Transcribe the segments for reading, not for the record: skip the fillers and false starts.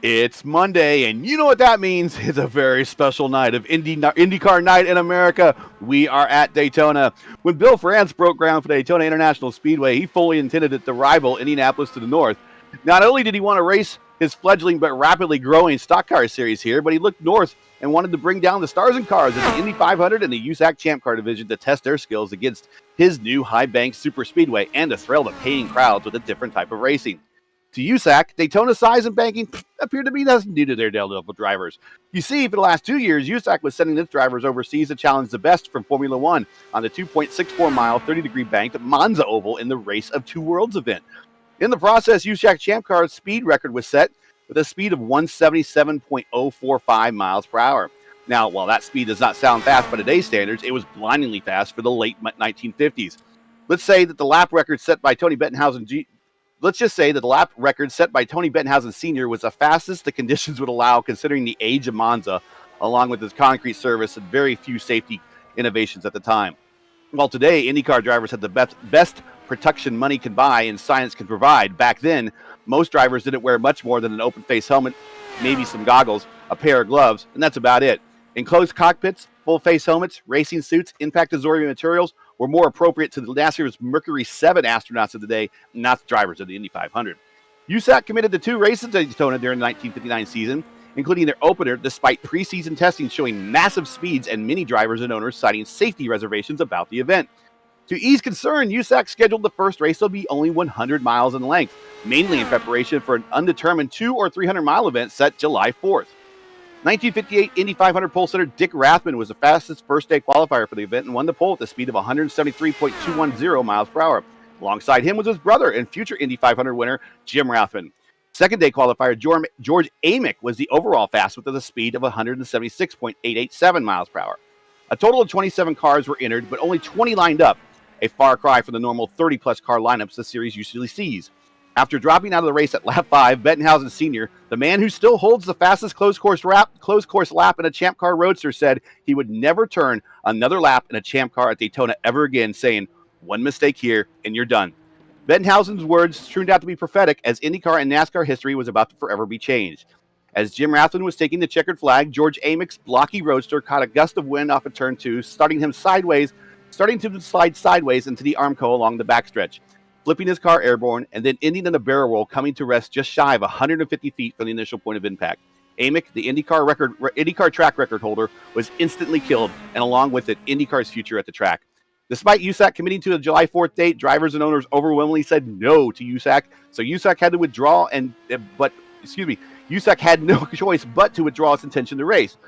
It's Monday, and you know what that means. It's a very special night of IndyCar night in America. We are at Daytona. When Bill France broke ground for Daytona International Speedway, he fully intended it to rival Indianapolis to the north. Not only did he want to race his fledgling but rapidly growing stock car series here, but he looked north and wanted to bring down the stars and cars in the Indy 500 and the USAC Champ Car division to test their skills against his new high-bank superspeedway and to thrill the paying crowds with a different type of racing. To USAC, Daytona's size and banking appeared to be nothing new to their level drivers. You see, for the last 2 years, USAC was sending its drivers overseas to challenge the best from Formula One on the 2.64-mile, 30-degree banked Monza Oval in the Race of Two Worlds event. In the process, USAC Champ Car's speed record was set with a speed of 177.045 miles per hour. Now, while that speed does not sound fast by today's standards, it was blindingly fast for the late 1950s. Let's say that the lap record set by Tony Bettenhausen Let's just say that the lap record set by Tony Bettenhausen Sr. was the fastest the conditions would allow considering the age of Monza, along with its concrete surface and very few safety innovations at the time. While today, IndyCar drivers had the best protection money can buy and science can provide, back then, most drivers didn't wear much more than an open-face helmet, maybe some goggles, a pair of gloves, and that's about it. Enclosed cockpits, full-face helmets, racing suits, impact-absorbing materials were more appropriate to the NASCAR's Mercury 7 astronauts of the day, not the drivers of the Indy 500. USAC committed to 2 races at Daytona during the 1959 season, including their opener, despite preseason testing showing massive speeds and many drivers and owners citing safety reservations about the event. To ease concern, USAC scheduled the first race to be only 100 miles in length, mainly in preparation for an undetermined 200- or 300-mile event set July 4th. 1958 Indy 500 pole sitter Dick Rathman was the fastest first-day qualifier for the event and won the pole at the speed of 173.210 miles per hour. Alongside him was his brother and future Indy 500 winner, Jim Rathman. Second-day qualifier George Amick was the overall fastest with a speed of 176.887 miles per hour. A total of 27 cars were entered, but only 20 lined up, a far cry from the normal 30-plus car lineups the series usually sees. After dropping out of the race at lap 5, Bettenhausen Sr., the man who still holds the fastest closed course lap in a Champ Car Roadster, said he would never turn another lap in a Champ Car at Daytona ever again, saying, "One mistake here, and you're done." Bettenhausen's words turned out to be prophetic, as IndyCar and NASCAR history was about to forever be changed. As Jim Rathman was taking the checkered flag, George Amick's blocky Roadster caught a gust of wind off of turn 2, starting to slide sideways into the Armco along the backstretch, flipping his car airborne, and then ending in a barrel roll, coming to rest just shy of 150 feet from the initial point of impact. Amick, the IndyCar track record holder, was instantly killed, and along with it, IndyCar's future at the track. Despite USAC committing to a July 4th date, drivers and owners overwhelmingly said no to USAC, so USAC had to withdraw, USAC had no choice but to withdraw its intention to race.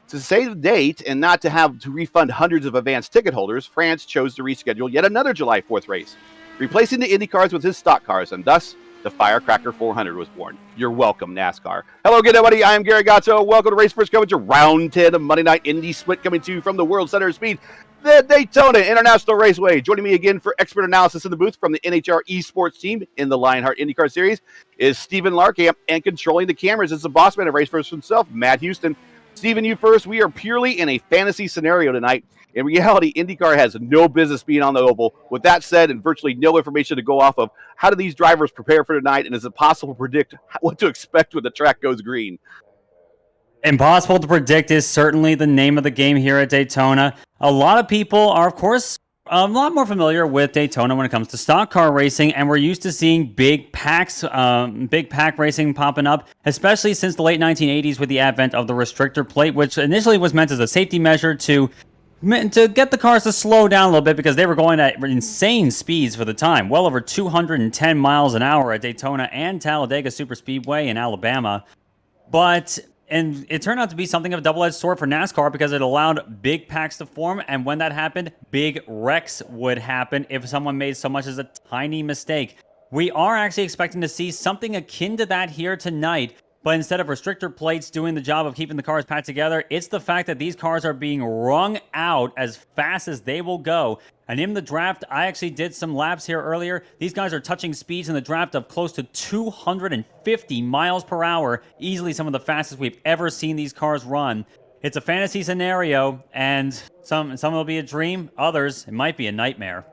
To save the date and not to have to refund hundreds of advance ticket holders, France chose to reschedule yet another July 4th race, replacing the Indy cars with his stock cars, and thus the Firecracker 400 was born. You're welcome, NASCAR. Hello again, everybody. I am Gary Gatto. Welcome to Race First coverage of Round 10 of Monday Night Indy Split, coming to you from the World Center of Speed, the Daytona International Raceway. Joining me again for expert analysis in the booth from the NHR eSports team in the Lionheart IndyCar Series is Stephen Larkamp, and controlling the cameras is the boss man of Race First himself, Matt Houston. Stephen, you first. We are purely in a fantasy scenario tonight. In reality, IndyCar has no business being on the oval. With that said, and virtually no information to go off of, how do these drivers prepare for tonight, and is it possible to predict what to expect when the track goes green? Impossible to predict is certainly the name of the game here at Daytona. A lot of people are, of course, a lot more familiar with Daytona when it comes to stock car racing, and we're used to seeing big pack racing popping up, especially since the late 1980s with the advent of the restrictor plate, which initially was meant as a safety measure to get the cars to slow down a little bit because they were going at insane speeds for the time, well over 210 miles an hour at Daytona and Talladega Superspeedway in Alabama. And it turned out to be something of a double-edged sword for NASCAR because it allowed big packs to form, and when that happened, big wrecks would happen if someone made so much as a tiny mistake. We are actually expecting to see something akin to that here tonight, but instead of restrictor plates doing the job of keeping the cars packed together, it's the fact that these cars are being wrung out as fast as they will go. And in the draft, I actually did some laps here earlier. These guys are touching speeds in the draft of close to 250 miles per hour. Easily some of the fastest we've ever seen these cars run. It's a fantasy scenario, and some will be a dream. Others, it might be a nightmare.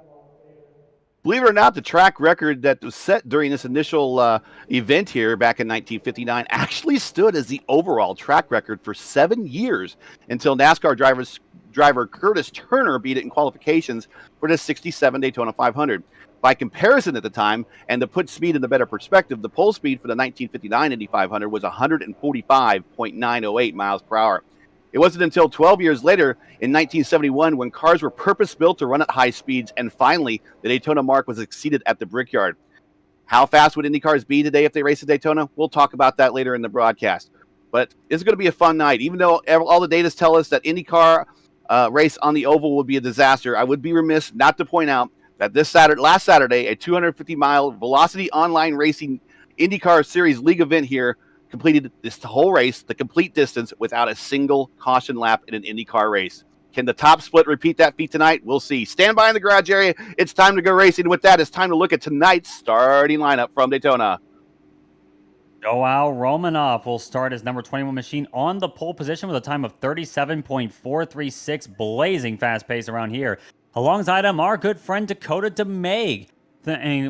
Believe it or not, the track record that was set during this initial event here back in 1959 actually stood as the overall track record for 7 years until NASCAR driver Curtis Turner beat it in qualifications for the 67 Daytona 500. By comparison at the time, and to put speed into better perspective, the pole speed for the 1959 Indy 500 was 145.908 miles per hour. It wasn't until 12 years later in 1971 when cars were purpose-built to run at high speeds, and finally the Daytona mark was exceeded at the Brickyard. How fast would Indy cars be today if they race at Daytona? We'll talk about that later in the broadcast. But it's going to be a fun night. Even though all the data tell us that IndyCar race on the oval would be a disaster, I would be remiss not to point out that last Saturday, a 250-mile Velocity Online Racing IndyCar Series League event here completed this whole race, the complete distance, without a single caution lap in an IndyCar race. Can the top split repeat that feat tonight? We'll see. Stand by in the garage area. It's time to go racing. With that, it's time to look at tonight's starting lineup from Daytona. Joao Romanov will start his number 21 machine on the pole position with a time of 37.436, blazing fast pace around here. Alongside him, our good friend Dakota DeMaig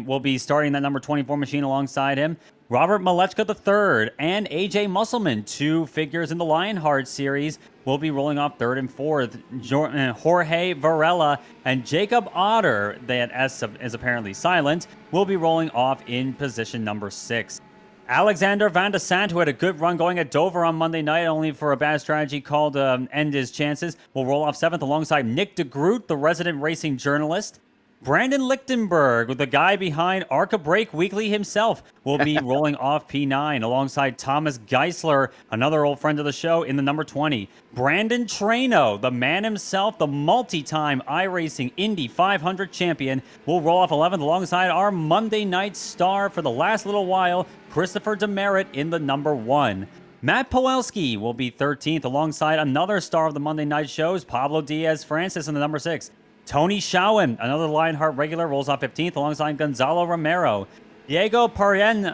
will be starting that number 24 machine alongside him. Robert Malechka III and AJ Musselman, two figures in the Lionheart series, will be rolling off third and fourth. Jorge Varela and Jacob Otter, that S is apparently silent, will be rolling off in position number 6. Alexander Van de Sant, who had a good run going at Dover on Monday night, only for a bad strategy called end his chances, will roll off 7th alongside Nick DeGroot, the resident racing journalist. Brandon Lichtenberg, the guy behind Arca Break Weekly himself, will be rolling off P9 alongside Thomas Geisler, another old friend of the show, in the number 20. Brandon Traino, the man himself, the multi-time iRacing Indy 500 champion, will roll off 11th alongside our Monday night star for the last little while, Christopher Demerit, in the number 1. Matt Powelski will be 13th alongside another star of the Monday night shows, Pablo Diaz-Francis, in the number 6. Tony Schowen, another Lionheart regular, rolls off 15th alongside Gonzalo Romero. Diego Pareño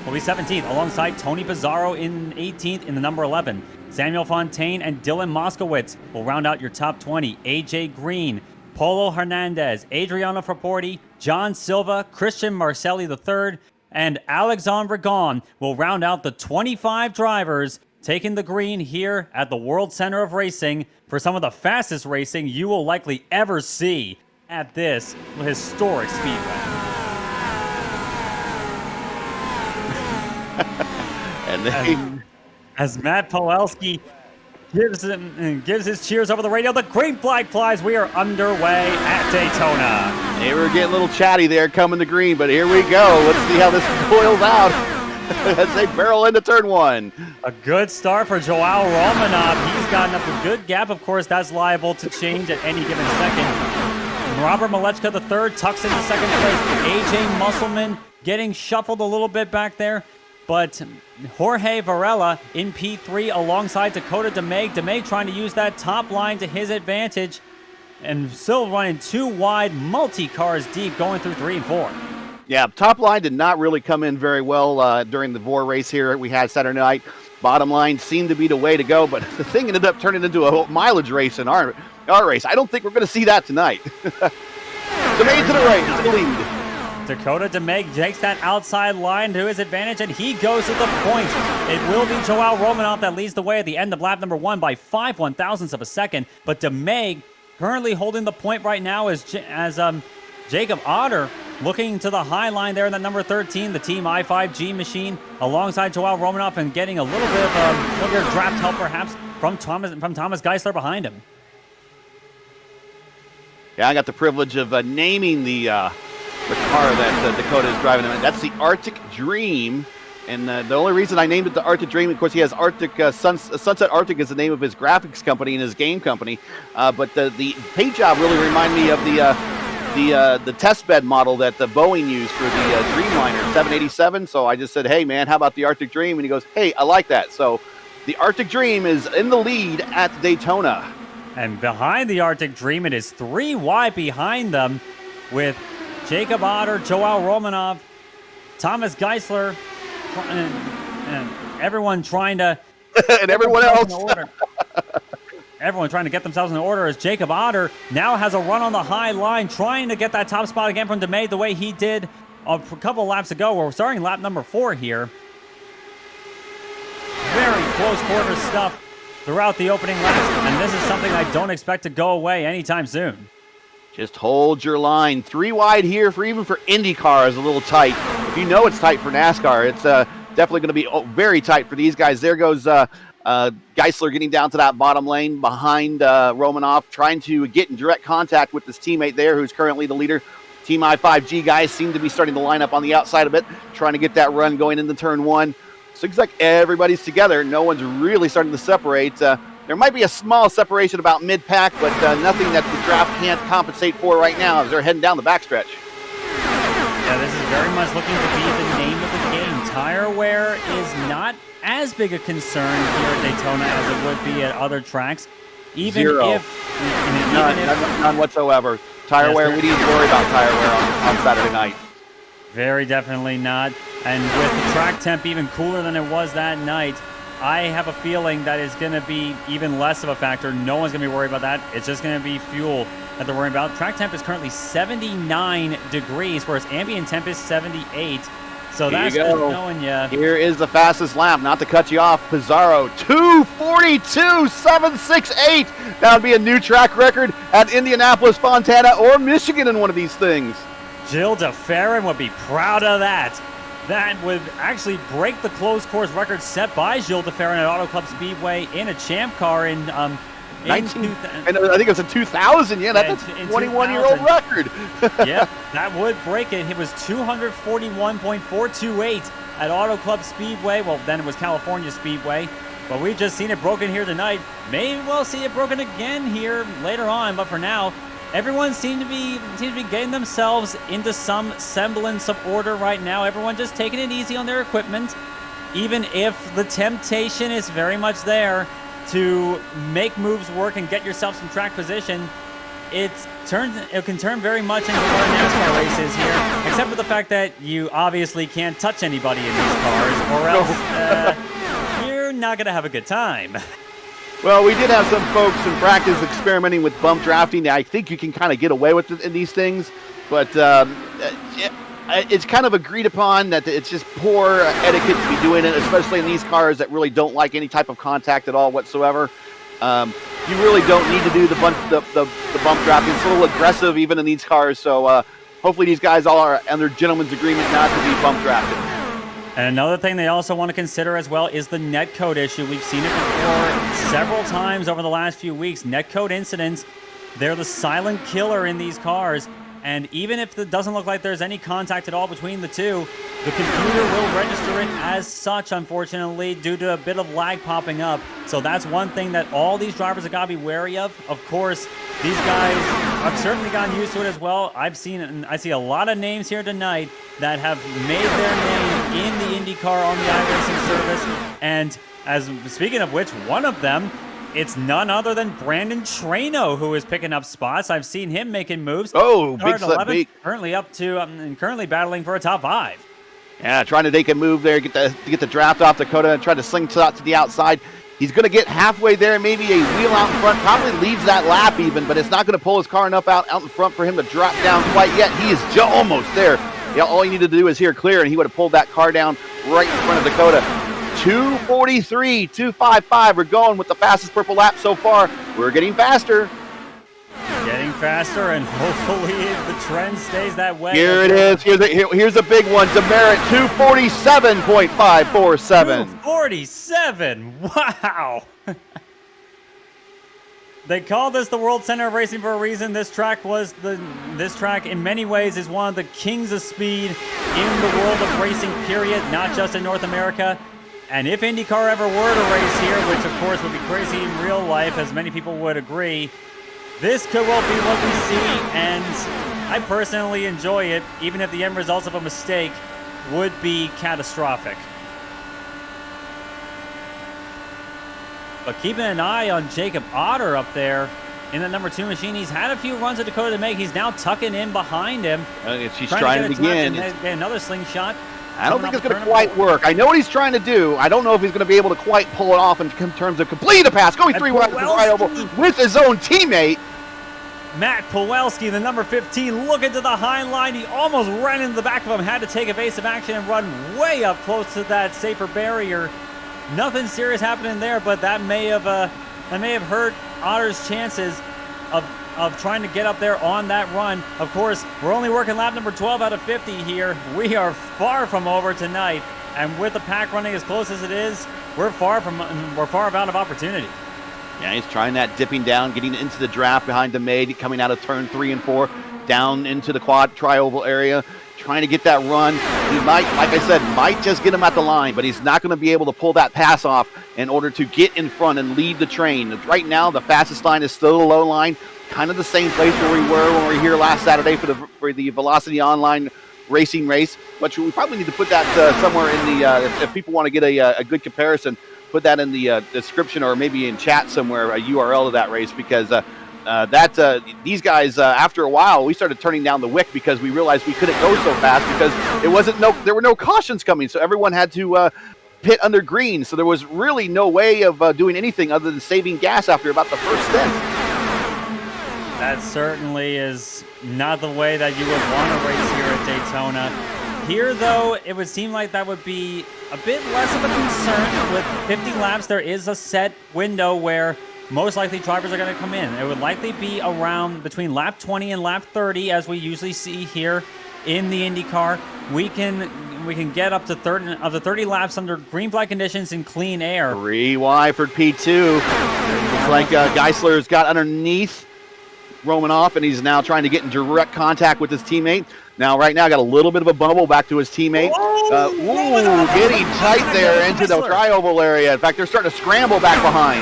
will be 17th alongside Tony Pizarro in 18th in the number 11. Samuel Fontaine and Dylan Moskowitz will round out your top 20. AJ Green, Polo Hernandez, Adriano Fraporti, John Silva, Christian Marcelli III, and Alexandre Gon will round out the 25 drivers taking the green here at the World Center of Racing for some of the fastest racing you will likely ever see at this historic speedway. As Matt Powelski gives his cheers over the radio, the green flag flies. We are underway at Daytona. They were getting a little chatty there coming to green, but here we go. Let's see how this boils out as they barrel into turn 1. A good start for Joao Romanov. He's gotten up a good gap. Of course, that's liable to change at any given second. Robert Malechka III tucks into second place. AJ Musselman getting shuffled a little bit back there. But Jorge Varela in P3 alongside Dakota DeMaig. DeMaig trying to use that top line to his advantage. And still running 2 wide, multi-cars deep, going through 3 and 4. Yeah, top line did not really come in very well during the VOR race here we had Saturday night. Bottom line seemed to be the way to go, but the thing ended up turning into a mileage race in our race. I don't think we're going to see that tonight. DeMaig to the right, to the lead. Dakota DeMaig takes that outside line to his advantage, and he goes to the point. It will be Joao Romanov that leads the way at the end of lap number 1 by 5 1/1000ths of a second, but DeMaig currently holding the point right now as Jacob Otter looking to the high line there in the number 13, the Team I5G machine, alongside Joao Romanov, and getting a little bit of draft help perhaps from Thomas Geisler behind him. Yeah, I got the privilege of naming the car that Dakota is driving. That's the Arctic Dream. And the only reason I named it the Arctic Dream, of course, he has Arctic Sunset Arctic is the name of his graphics company and his game company. But the paint job really reminded me of the test bed model that the Boeing used for the Dreamliner 787. So I just said, hey, man, how about the Arctic Dream? And he goes, hey, I like that. So the Arctic Dream is in the lead at Daytona. And behind the Arctic Dream, it is 3 wide behind them with Jacob Otter, Joao Romanov, Thomas Geisler, and everyone trying to... and everyone else. everyone trying to get themselves in order as Jacob Otter now has a run on the high line, trying to get that top spot again from DeMay the way he did a couple of laps ago. We're starting lap number 4 here. Very close quarter stuff throughout the opening laps, and this is something I don't expect to go away anytime soon. Just hold your line. 3 wide here for even for IndyCar is a little tight. If you know it's tight for NASCAR, it's definitely going to be very tight for these guys. There goes Geisler getting down to that bottom lane behind Romanoff, trying to get in direct contact with his teammate there, who's currently the leader. Team I5G guys seem to be starting to line up on the outside a bit, trying to get that run going into turn 1. So it's like everybody's together. No one's really starting to separate. There might be a small separation about mid-pack, but nothing that the draft can't compensate for right now as they're heading down the backstretch. Yeah, this is very much looking to be the name of the game. Tire wear is not as big a concern here at Daytona as it would be at other tracks. Even Zero. None whatsoever. Tire wear, we need to worry about tire wear on Saturday night. Very definitely not. And with the track temp even cooler than it was that night, I have a feeling that it's going to be even less of a factor. No one's going to be worried about that. It's just going to be fuel that they're worrying about. Track temp is currently 79 degrees, whereas ambient temp is 78. So that's just knowing you. Here is the fastest lap, not to cut you off. Pizarro, 2:42.768. That would be a new track record at Indianapolis, Fontana, or Michigan in one of these things. Gil DeFerrin would be proud of that. That would actually break the closed course record set by Gil DeFerrin at Auto Club Speedway in a champ car in and I think it was in 2000. Yeah, that's a 21-year-old record. Yep, that would break it. It was 241.428 at Auto Club Speedway. Well, then it was California Speedway. But we've just seen it broken here tonight. Maybe we'll see it broken again here later on. But for now, everyone seems to be getting themselves into some semblance of order right now. Everyone just taking it easy on their equipment, even if the temptation is very much there to make moves work and get yourself some track position. It can turn very much into one of NASCAR races here, except for the fact that you obviously can't touch anybody in these cars, or else you're not going to have a good time. Well, we did have some folks in practice experimenting with bump drafting. I think you can kind of get away with it in these things, but it's kind of agreed upon that it's just poor etiquette to be doing it, especially in these cars that really don't like any type of contact at all whatsoever. You really don't need to do the bump drafting. It's a little aggressive even in these cars, so hopefully these guys all are under gentleman's agreement not to be bump drafted. And another thing they also want to consider as well is the netcode issue. We've seen it before several times over the last few weeks. Netcode incidents, they're the silent killer in these cars. And even if it doesn't look like there's any contact at all between the two, the computer will register it as such, unfortunately, due to a bit of lag popping up. So that's one thing that all these drivers have got to be wary of. Of course, these guys have certainly gotten used to it as well. I see a lot of names here tonight that have made their name in the IndyCar on the iRacing service. And speaking of which, one of them, it's none other than Brandon Trano who is picking up spots. I've seen him making moves. Oh, big slip. Currently up to currently battling for a top 5. Yeah, trying to make a move there, get the draft off Dakota and try to slingshot to the outside. He's going to get halfway there, maybe a wheel out in front, probably leaves that lap even, but it's not going to pull his car enough out in front for him to drop down quite yet. He is almost there. Yeah, all he needed to do is here clear, and he would have pulled that car down right in front of Dakota. 2:43.255. We're going with the fastest purple lap so far. We're getting faster. Getting faster, and hopefully the trend stays that way. Here it is. Here's a big one. Demerit, 2:47.547. 2:47. Wow. They call this the World Center of Racing for a reason. This track in many ways is one of the kings of speed in the world of racing, period, not just in North America. And if IndyCar ever were to race here, which of course would be crazy in real life, as many people would agree, this could well be what we see, and I personally enjoy it, even if the end results of a mistake would be catastrophic. But keeping an eye on Jacob Otter up there in the number 2 machine. He's had a few runs at Dakota to make. He's now tucking in behind him. She's trying it again. Get another slingshot. I don't think it's going to quite work. I know what he's trying to do. I don't know if he's going to be able to quite pull it off in terms of completing the pass, going 3 wide with his own teammate. Matt Pawelski, the number 15, looking to the high line. He almost ran into the back of him, had to take evasive action and run way up close to that safer barrier. Nothing serious happening there, but that may have hurt Otter's chances of trying to get up there on that run. Of course, we're only working lap number 12 out of 50 here. We are far from over tonight, and with the pack running as close as it is, we're far out of opportunity. Yeah, he's trying that, dipping down, getting into the draft behind the maid, coming out of turn 3 and 4, down into the quad tri-oval area, trying to get that run. He might, like I said, might just get him at the line, but he's not going to be able to pull that pass off in order to get in front and lead the train. Right now, the fastest line is still the low line, kind of the same place where we were when we were here last Saturday for the Velocity Online racing race, but we probably need to put that somewhere in the, if people want to get a good comparison, put that in the description or maybe in chat somewhere, a URL of that race, because these guys, after a while, we started turning down the wick because we realized we couldn't go so fast because there were no cautions coming, so everyone had to pit under green, so there was really no way of doing anything other than saving gas after about the first stint. That certainly is not the way that you would want to race here at Daytona. Here, though, it would seem like that would be a bit less of a concern. With 50 laps, there is a set window where most likely drivers are going to come in. It would likely be around between lap 20 and lap 30, as we usually see here in the IndyCar. We can get up to 30 laps under green flag conditions in clean air. 3 wide for P2. Looks like Geisler's got underneath Romanoff, and he's now trying to get in direct contact with his teammate. Now, right now, got a little bit of a bubble back to his teammate. Getting tight there into the tri-oval area. In fact, they're starting to scramble back behind.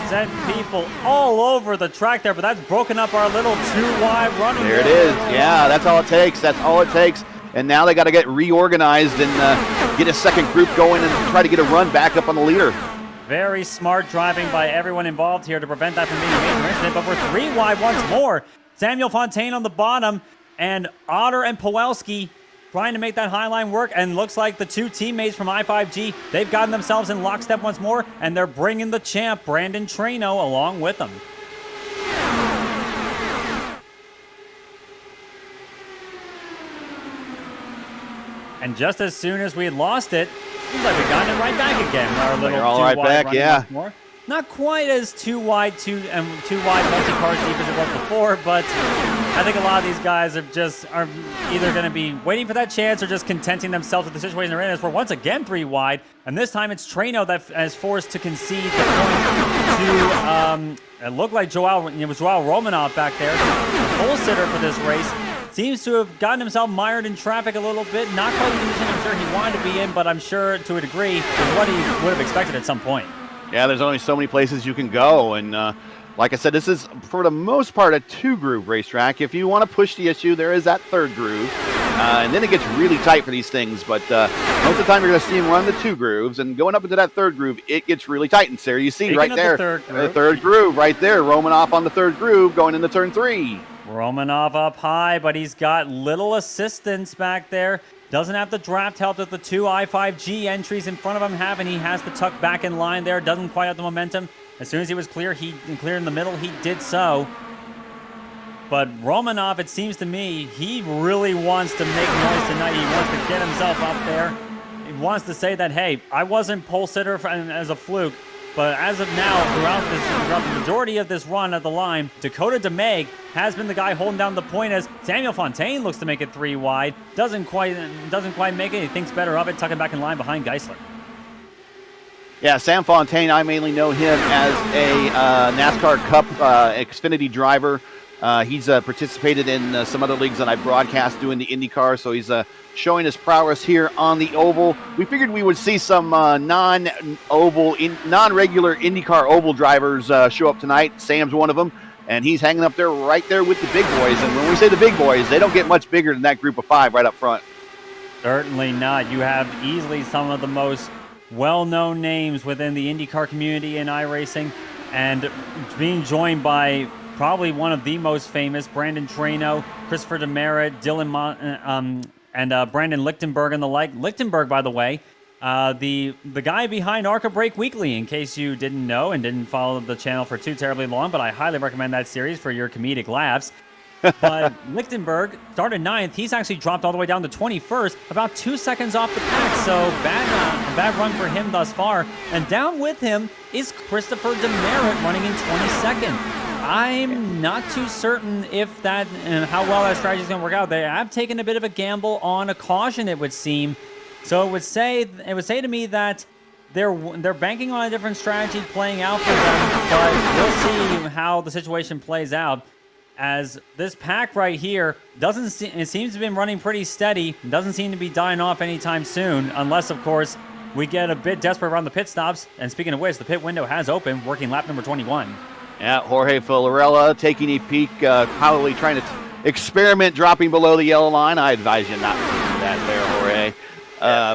Sent people all over the track there, but that's broken up our little 2-wide running. There it is. Yeah, that's all it takes. That's all it takes. And now they got to get reorganized and get a second group going and try to get a run back up on the leader. Very smart driving by everyone involved here to prevent that from being a major incident, but we're 3 wide once more. Samuel Fontaine on the bottom, and Otter and Pawelski trying to make that high line work, and looks like the 2 teammates from I5G, they've gotten themselves in lockstep once more, and they're bringing the champ, Brandon Traino, along with them. And just as soon as we had lost it, seems like we got it right back again. Our little all right back, yeah. More. Not quite as two wide multi-cars deep as it was before, but I think a lot of these guys are either going to be waiting for that chance or just contenting themselves with the situation they're in. As we're once again 3 wide, and this time it's Traino that is forced to concede the point to. It looked like it was Joao Romanoff back there, the pole sitter for this race. Seems to have gotten himself mired in traffic a little bit. Not quite the position I'm sure he wanted to be in, but I'm sure to a degree is what he would have expected at some point. Yeah, there's only so many places you can go, and like I said, this is for the most part a 2-groove racetrack. If you want to push the issue, there is that 3rd groove, and then it gets really tight for these things. But most of the time, you're going to see him run the 2 grooves, and going up into that 3rd groove, it gets really tight. And there you see Speaking right there, the 3rd groove right there, Romanoff on the 3rd groove going into turn 3. Romanov up high, but he's got little assistance back there. Doesn't have the draft help that the 2 I5G entries in front of him have, and he has to tuck back in line there. Doesn't quite have the momentum. As soon as he was clear in the middle, he did so. But Romanov, it seems to me, he really wants to make noise tonight. He wants to get himself up there. He wants to say that, hey, I wasn't pole sitter as a fluke. But as of now, throughout the majority of this run at the line, Dakota DeMeg has been the guy holding down the point as Samuel Fontaine looks to make it 3 wide. Doesn't quite make it. He thinks better of it, tucking back in line behind Geisler. Yeah, Sam Fontaine, I mainly know him as a NASCAR Cup Xfinity driver. He's participated in some other leagues that I broadcast doing the IndyCar, so he's showing his prowess here on the oval. We figured we would see some non-regular IndyCar oval drivers show up tonight. Sam's one of them, and he's hanging up there right there with the big boys. And when we say the big boys, they don't get much bigger than that group of 5 right up front. Certainly not. You have easily some of the most well-known names within the IndyCar community in iRacing, and being joined by probably one of the most famous, Brandon Traino, Christopher Demerit, and Brandon Lichtenberg and the like. Lichtenberg, by the way, the guy behind Arca Break Weekly, in case you didn't know and didn't follow the channel for too terribly long, but I highly recommend that series for your comedic laughs. But Lichtenberg started 9th. He's actually dropped all the way down to 21st, about 2 seconds off the pack. So bad run for him thus far. And down with him is Christopher Demerit running in 22nd. I'm not too certain if that and how well that strategy is going to work out. They have taken a bit of a gamble on a caution, it would seem. So it would say to me that they're banking on a different strategy playing out for them, but we'll see how the situation plays out. As this pack right here it seems to have been running pretty steady, doesn't seem to be dying off anytime soon, unless of course we get a bit desperate around the pit stops. And speaking of which, the pit window has opened, working lap number 21. Yeah, Jorge Villarella taking a peek, probably trying to experiment dropping below the yellow line. I advise you not to do that there, Jorge.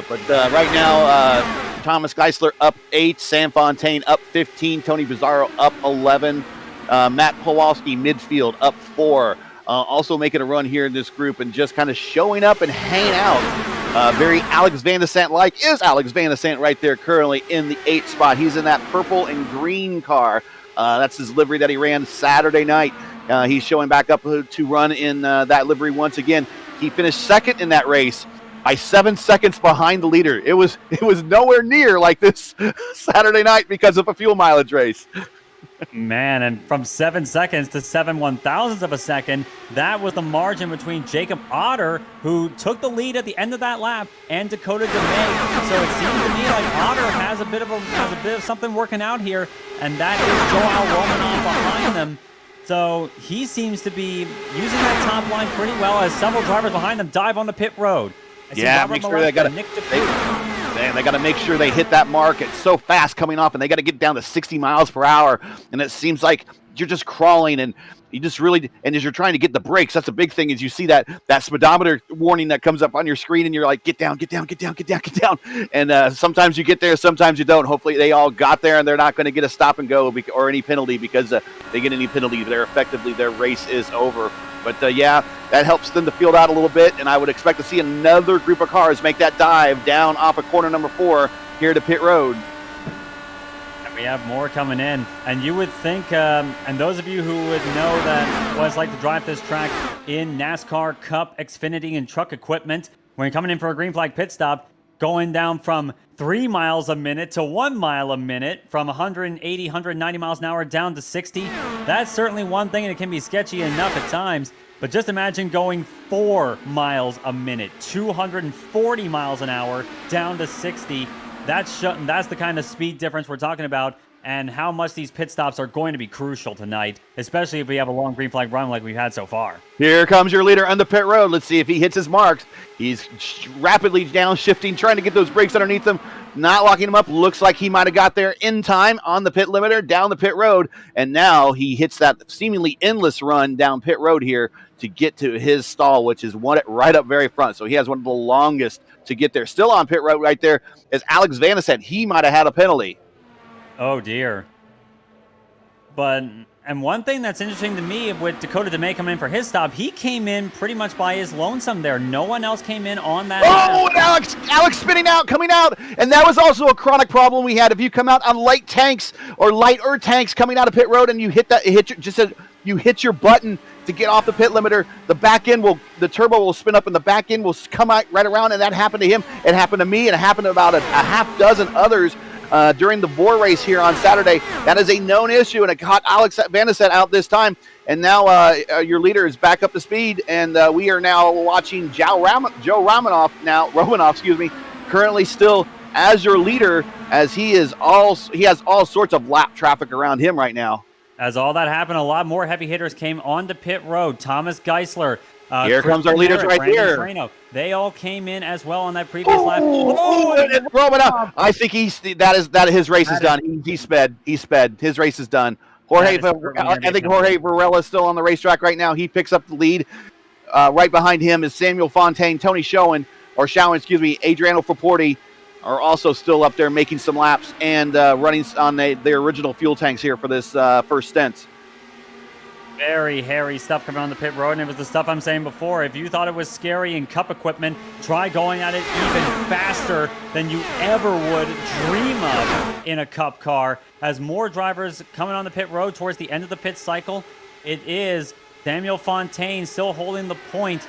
But right now, Thomas Geisler up 8, Sam Fontaine up 15, Tony Bizzarro up 11. Matt Kowalski midfield up 4, also making a run here in this group and just kind of showing up and hanging out. Very Alex Van de Sant-like is Alex Van de Sant right there currently in the 8th spot. He's in that purple and green car. That's his livery that he ran Saturday night. He's showing back up to run in that livery once again. He finished 2nd in that race by 7 seconds behind the leader. It was nowhere near like this Saturday night because of a fuel mileage race. Man, and from 7 seconds to 7/1000ths of a second, that was the margin between Jacob Otter, who took the lead at the end of that lap, and Dakota DeMay. So it seems to me like Otter has a bit of something working out here, and that is Joao Romanov behind them. So he seems to be using that top line pretty well as several drivers behind them dive on the pit road. Yeah, make sure they got to make sure they hit that mark. It's so fast coming off, and they got to get down to 60 miles per hour. And it seems like you're just crawling, and you just really, and as you're trying to get the brakes, that's a big thing. Is you see that speedometer warning that comes up on your screen, and you're like, get down, get down, get down, get down, get down. And sometimes you get there, sometimes you don't. Hopefully, they all got there, and they're not going to get a stop and go or any penalty, because they get any penalty, their race is over. But yeah, that helps them to field out a little bit, and I would expect to see another group of cars make that dive down off of corner number 4 here to pit road. And we have more coming in, and you would think, and those of you who would know that what it's like to drive this track in NASCAR Cup, Xfinity, and truck equipment, when you're coming in for a green flag pit stop, going down from 3 miles a minute to 1 mile a minute, from 180, 190 miles an hour down to 60. That's certainly one thing, and it can be sketchy enough at times. But just imagine going 4 miles a minute, 240 miles an hour down to 60. That's the kind of speed difference we're talking about, and how much these pit stops are going to be crucial tonight, especially if we have a long green flag run like we've had so far. Here comes your leader on the pit road. Let's see if he hits his marks. He's rapidly downshifting, trying to get those brakes underneath him, not locking him up. Looks like he might have got there in time on the pit limiter down the pit road, and now he hits that seemingly endless run down pit road here to get to his stall, which is right up very front. So he has one of the longest to get there. Still on pit road right there is Alex Van de Sant. He might have had a penalty. Oh, dear. And one thing that's interesting to me with Dakota DeMay coming in for his stop, he came in pretty much by his lonesome there. No one else came in on that. Oh, and Alex spinning out, coming out. And that was also a chronic problem we had. If you come out on light tanks or lighter tanks coming out of pit road and you hit your button to get off the pit limiter, the turbo will spin up and the back end will come out right around, and that happened to him. It happened to me, and it happened to about a half dozen others during the Boar race here on Saturday. That is a known issue, and it caught Alex Van de Sant out this time. And now your leader is back up to speed, and we are now watching Joe Romanoff currently still as your leader, as he has all sorts of lap traffic around him right now. As all that happened, a lot more heavy hitters came onto pit road. Thomas Geisler. Here comes our leaders right here. Moreno. They all came in as well on that previous lap. Romanoff. I think his race is done. He sped. His race is done. I think Jorge Varela is still on the racetrack right now. He picks up the lead. Right behind him is Samuel Fontaine, Tony Schoen, Adriano Fraporti are also still up there making some laps and running on their original fuel tanks here for this first stint. Very hairy stuff coming on the pit road, and it was the stuff I'm saying before. If you thought it was scary in Cup equipment, try going at it even faster than you ever would dream of in a Cup car. As more drivers coming on the pit road towards the end of the pit cycle, it is Samuel Fontaine still holding the point.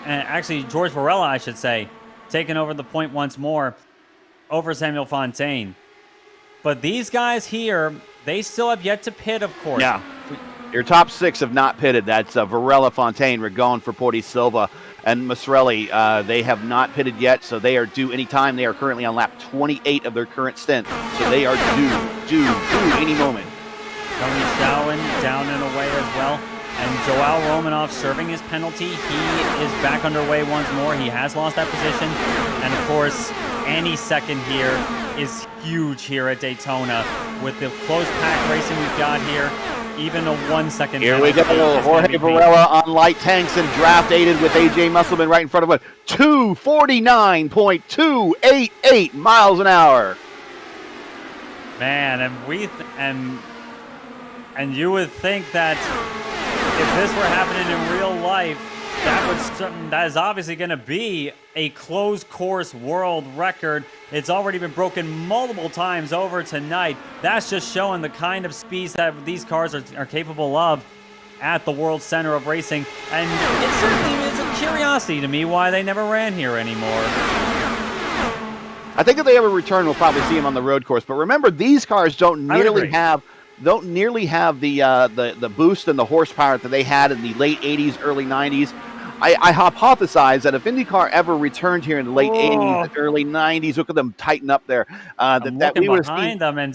Actually, George Varela, I should say, taking over the point once more over Samuel Fontaine. But these guys here, they still have yet to pit, of course. Yeah. Your top 6 have not pitted. That's Varela, Fontaine, Rigon, Forporti, Silva, and Masrelli. They have not pitted yet, so they are due anytime. They are currently on lap 28 of their current stint, so they are due any moment. Tony Schauen down and away as well. And Joao Romanoff serving his penalty. He is back underway once more. He has lost that position. And, of course, any second here is huge here at Daytona. With the close pack racing we've got here, even a 1 second. Here we go. Jorge Varela on light tanks and draft aided with A.J. Musselman right in front of him. 249.288 miles an hour. Man, and you would think that if this were happening in real life, that is obviously going to be a closed course world record. It's already been broken multiple times over tonight. That's just showing the kind of speeds that these cars are capable of at the World Center of Racing. And it certainly is a curiosity to me why they never ran here anymore. I think if they ever return, we'll probably see them on the road course. But remember, these cars don't nearly have the boost and the horsepower that they had in the late 80s, early 90s. I hypothesize that if IndyCar ever returned here in the late 80s and early 90s, look at them tighten up there. That we would behind them, and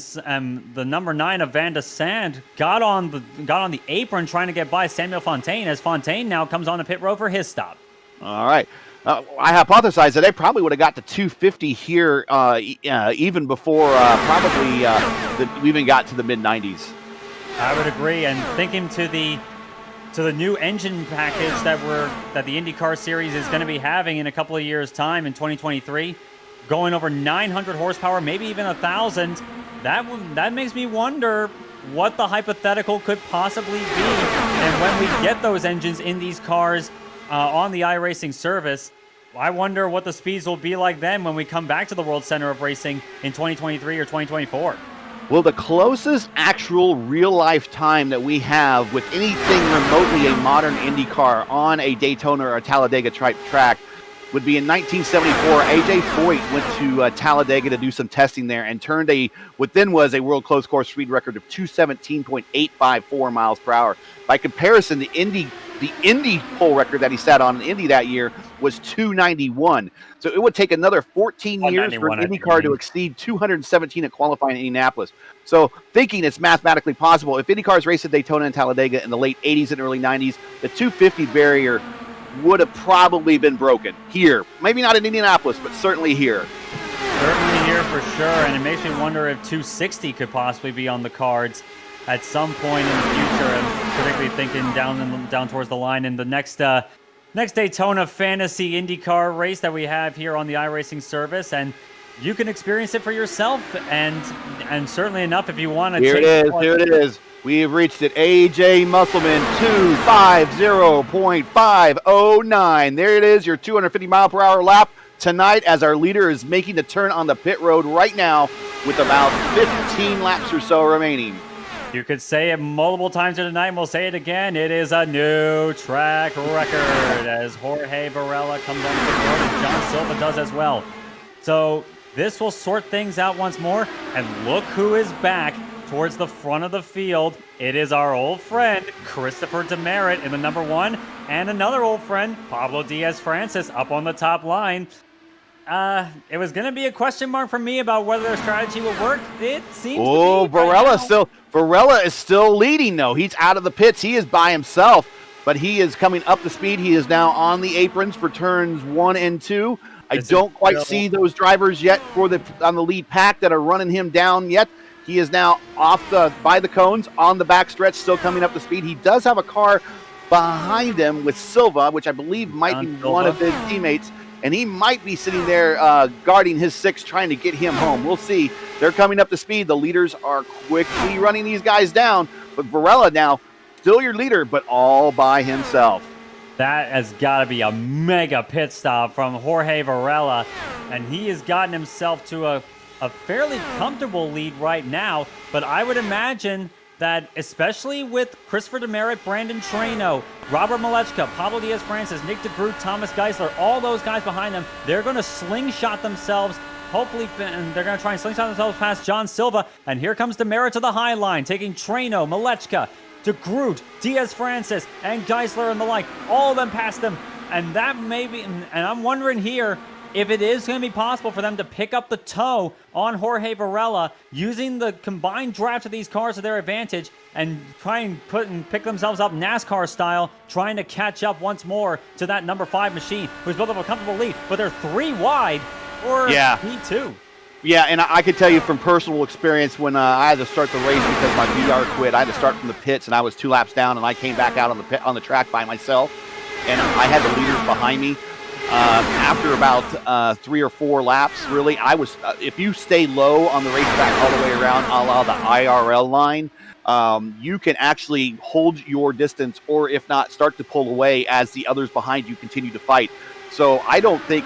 the number 9 of Van de Sande got on the apron trying to get by Samuel Fontaine, as Fontaine now comes on the pit road for his stop. All right. I hypothesize that they probably would have got to 250 here even before we even got to the mid-90s. I would agree, and thinking to the new engine package that the IndyCar Series is going to be having in a couple of years' time in 2023, going over 900 horsepower, maybe even 1,000. That makes me wonder what the hypothetical could possibly be, and when we get those engines in these cars on the iRacing service, I wonder what the speeds will be like then when we come back to the World Center of Racing in 2023 or 2024. Well, the closest actual real-life time that we have with anything remotely a modern Indy car on a Daytona or a Talladega type track would be in 1974. A.J. Foyt went to Talladega to do some testing there and turned what then was a world closed course speed record of 217.854 miles per hour. By comparison, the Indy pole record that he sat on in Indy that year was 291. So it would take another 14 years for an IndyCar to exceed 217 at qualifying in Indianapolis. So thinking it's mathematically possible, if IndyCars raced at Daytona and Talladega in the late 80s and early 90s, the 250 barrier would have probably been broken here. Maybe not in Indianapolis, but certainly here. Certainly here for sure, and it makes me wonder if 260 could possibly be on the cards at some point in the future, and particularly thinking down towards the line in the next Daytona Fantasy IndyCar race that we have here on the iRacing service, and you can experience it for yourself, and certainly enough if you want to. Here it is. We have reached it. A.J. Musselman, 250.509. There it is, your 250 mile per hour lap tonight as our leader is making the turn on the pit road right now with about 15 laps or so remaining. You could say it multiple times tonight, and we'll say it again. It is a new track record as Jorge Varela comes on the pit road and John Silva does as well. So this will sort things out once more, and look who is back towards the front of the field. It is our old friend, Christopher Demerit in the number 1, and another old friend, Pablo Diaz-Francis, up on the top line. It was going to be a question mark for me about whether their strategy would work. It seems to be. Varela is still leading, though. He's out of the pits. He is by himself, but he is coming up the speed. He is now on the aprons for turns 1 and 2. I don't quite see those drivers yet on the lead pack that are running him down yet. He is now by the cones on the backstretch, still coming up to speed. He does have a car behind him with Silva, which I believe might be one of his teammates, and he might be sitting there guarding his 6, trying to get him home. We'll see. They're coming up to speed. The leaders are quickly running these guys down, but Varela now still your leader, but all by himself. That has got to be a mega pit stop from Jorge Varela, and he has gotten himself to a fairly comfortable lead right now, but I would imagine that especially with Christopher Demerit, Brandon Traino, Robert Malechka, Pablo Diaz-Francis, Nick DeGroot, Thomas Geisler, all those guys behind them, they're going to slingshot themselves. Hopefully, and they're going to try and slingshot themselves past John Silva. And here comes Demerit to the high line, taking Traino, Malechka, DeGroot, Diaz-Francis, and Geisler and the like. All of them past them. And that may be, and I'm wondering here, if it is going to be possible for them to pick up the toe on Jorge Varela, using the combined draft of these cars to their advantage, and try and pick themselves up NASCAR style, trying to catch up once more to that number 5 machine, who's built up a comfortable lead, but they're 3 wide for P2. Yeah, and I can tell you from personal experience, when I had to start the race because my VR quit, I had to start from the pits, and I was 2 laps down, and I came back out on the track by myself, and I had the leaders behind me. After about 3 or 4 laps, really, I was. If you stay low on the racetrack all the way around, a la the IRL line, you can actually hold your distance, or if not, start to pull away as the others behind you continue to fight. So I don't think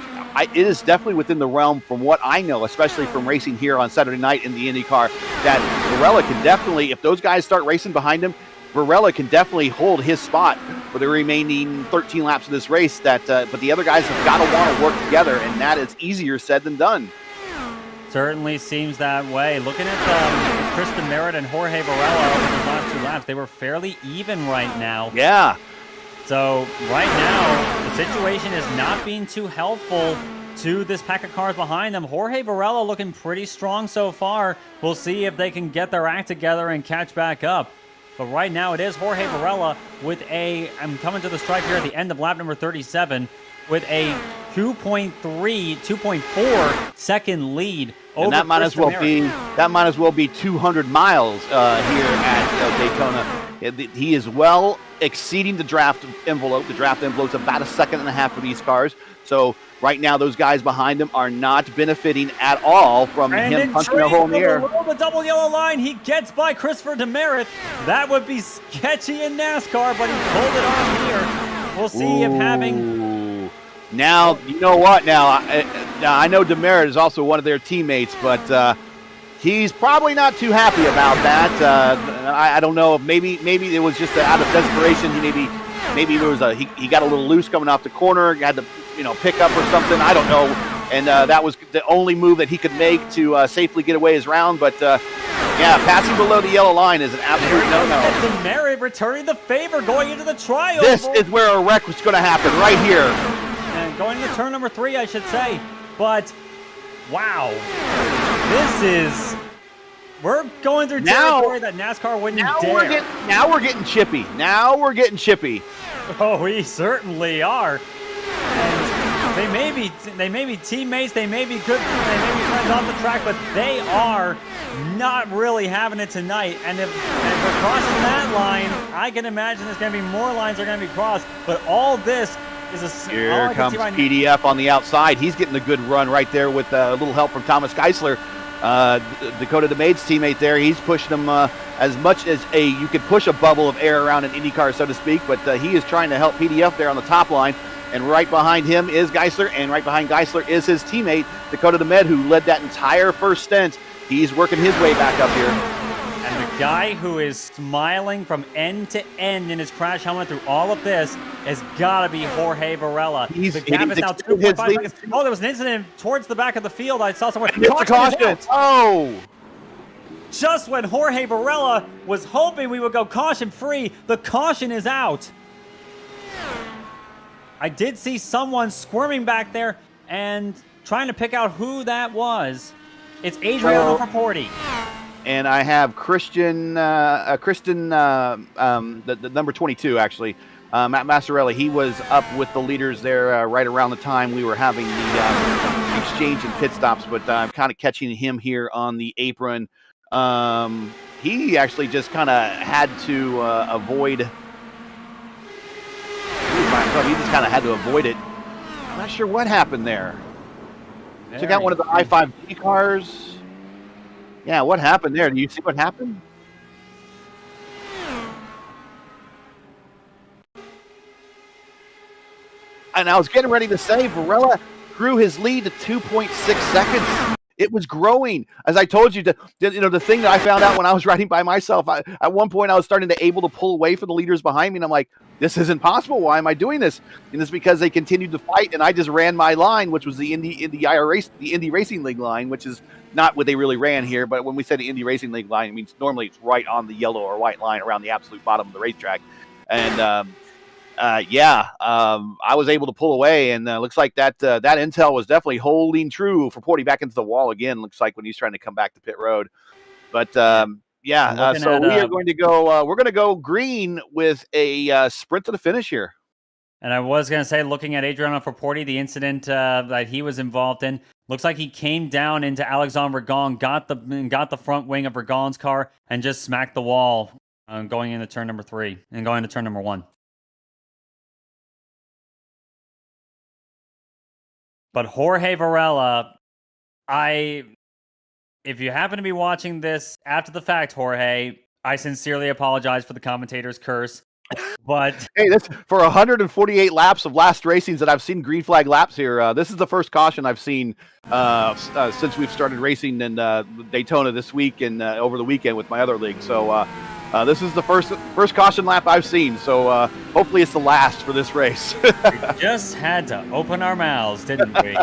it is definitely within the realm, from what I know, especially from racing here on Saturday night in the IndyCar, that Varela can definitely, if those guys start racing behind him, Varela can definitely hold his spot for the remaining 13 laps of this race. But the other guys have got to want to work together, and that is easier said than done. Certainly seems that way. Looking at Chris Demerit and Jorge Varela over the last 2 laps, they were fairly even right now. Yeah. So right now, the situation is not being too helpful to this pack of cars behind them. Jorge Varela looking pretty strong so far. We'll see if they can get their act together and catch back up. But right now it is Jorge Varela with I'm coming to the stripe here at the end of lap number 37, with a 2.4 second lead over and that might as well be 200 miles here at Daytona. He is well exceeding the draft envelope. The draft envelope is about 1.5 seconds for these cars. So right now, those guys behind him are not benefiting at all from him punching a hole in the air. The double yellow line, he gets by Christopher Demerit. That would be sketchy in NASCAR, but he pulled it off here. We'll see if having... Now, you know what? Now I know Demerit is also one of their teammates, but he's probably not too happy about that. I don't know. Maybe it was just out of desperation. Maybe there was he got a little loose coming off the corner. He had to pick up or something. I don't know. And that was the only move that he could make to safely get away his round. But yeah, passing below the yellow line is an absolute no-no. Demerit returning the favor going into the trial. This is where a wreck was going to happen, right here. And going to turn number 3, I should say. But wow, we're going through territory that NASCAR wouldn't dare. Now we're getting chippy. Oh, we certainly are. And they may be teammates, they may be friends off the track, but they are not really having it tonight. And if we're crossing that line, I can imagine there's going to be more lines that are going to be crossed. But all this is here comes PDF on the outside. He's getting a good run right there with a little help from Thomas Geisler. Dakota DeMaid's teammate there, he's pushing him as much as you could push a bubble of air around an IndyCar, so to speak, but he is trying to help PDF there on the top line, and right behind him is Geisler, and right behind Geisler is his teammate, Dakota DeMaid, who led that entire first stint. He's working his way back up here. And the guy who is smiling from end to end in his crash helmet through all of this has got to be Jorge Varela. The gap is now 2.5 seconds. Oh, there was an incident towards the back of the field. I saw someone. Caution! Oh! Just when Jorge Varela was hoping we would go caution-free, the caution is out. I did see someone squirming back there and trying to pick out who that was. It's Adriano Fraporti. And I have Kristen, the number 22, actually, Matt Massarelli. He was up with the leaders there right around the time we were having the exchange and pit stops, but I'm kind of catching him here on the apron. He actually just kind of had to avoid. He just kind of had to avoid it. I'm not sure what happened there. Took out one of the i5 cars. Yeah, what happened there? Do you see what happened? And I was getting ready to say, Varela grew his lead to 2.6 seconds. It was growing. As I told you, the thing that I found out when I was riding by myself, at one point I was starting to able to pull away from the leaders behind me, and I'm like, this isn't possible. Why am I doing this? And it's because they continued to fight, and I just ran my line, which was the Indy Racing League line, which is not what they really ran here. But when we say the Indy Racing League line, it means normally it's right on the yellow or white line around the absolute bottom of the racetrack. And I was able to pull away, and looks like that intel was definitely holding true for Porty back into the wall again. Looks like when he's trying to come back to pit road. But so we are going to go. We're going to go green with a sprint to the finish here. And I was going to say, looking at Adriano Porty, the incident that he was involved in, looks like he came down into Alexandre Regon, got the front wing of Regon's car, and just smacked the wall going into turn number 3 and going to turn number 1. But Jorge Varela, if you happen to be watching this after the fact, Jorge, I sincerely apologize for the commentator's curse. But hey, that's for 148 laps of last racings that I've seen green flag laps here. This is the first caution I've seen since we've started racing in Daytona this week and over the weekend with my other league. So this is the first caution lap I've seen. So hopefully it's the last for this race. We just had to open our mouths, didn't we?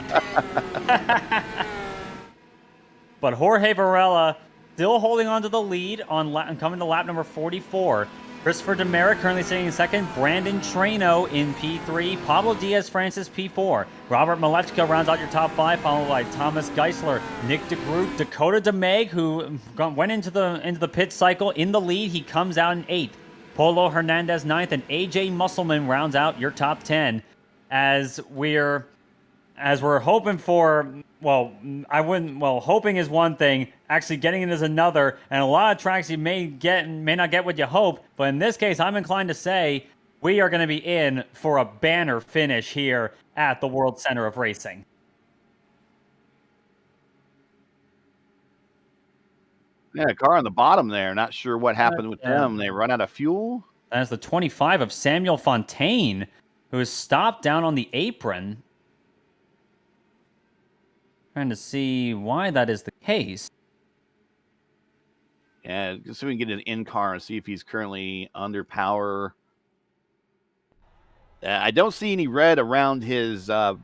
But Jorge Varela still holding on to the lead coming to lap number 44. Christopher Demerick currently sitting in second. Brandon Trano in P3. Pablo Diaz-Francis P4. Robert Malechka rounds out your top 5, followed by Thomas Geisler, Nick DeGroot, Dakota DeMeg, who went into the pit cycle in the lead. He comes out in 8th. Polo Hernandez 9th, and AJ Musselman rounds out your top 10. As we're hoping for, hoping is one thing, actually getting it is another, and a lot of tracks you may not get what you hope, but in this case, I'm inclined to say we are going to be in for a banner finish here at the World Center of Racing. Yeah, car on the bottom there. Not sure what happened with them. They run out of fuel. That's the 25 of Samuel Fontaine, who is stopped down on the apron. Trying to see why that is the case. Yeah, so we can get an in-car and see if he's currently under power. I don't see any red around his pi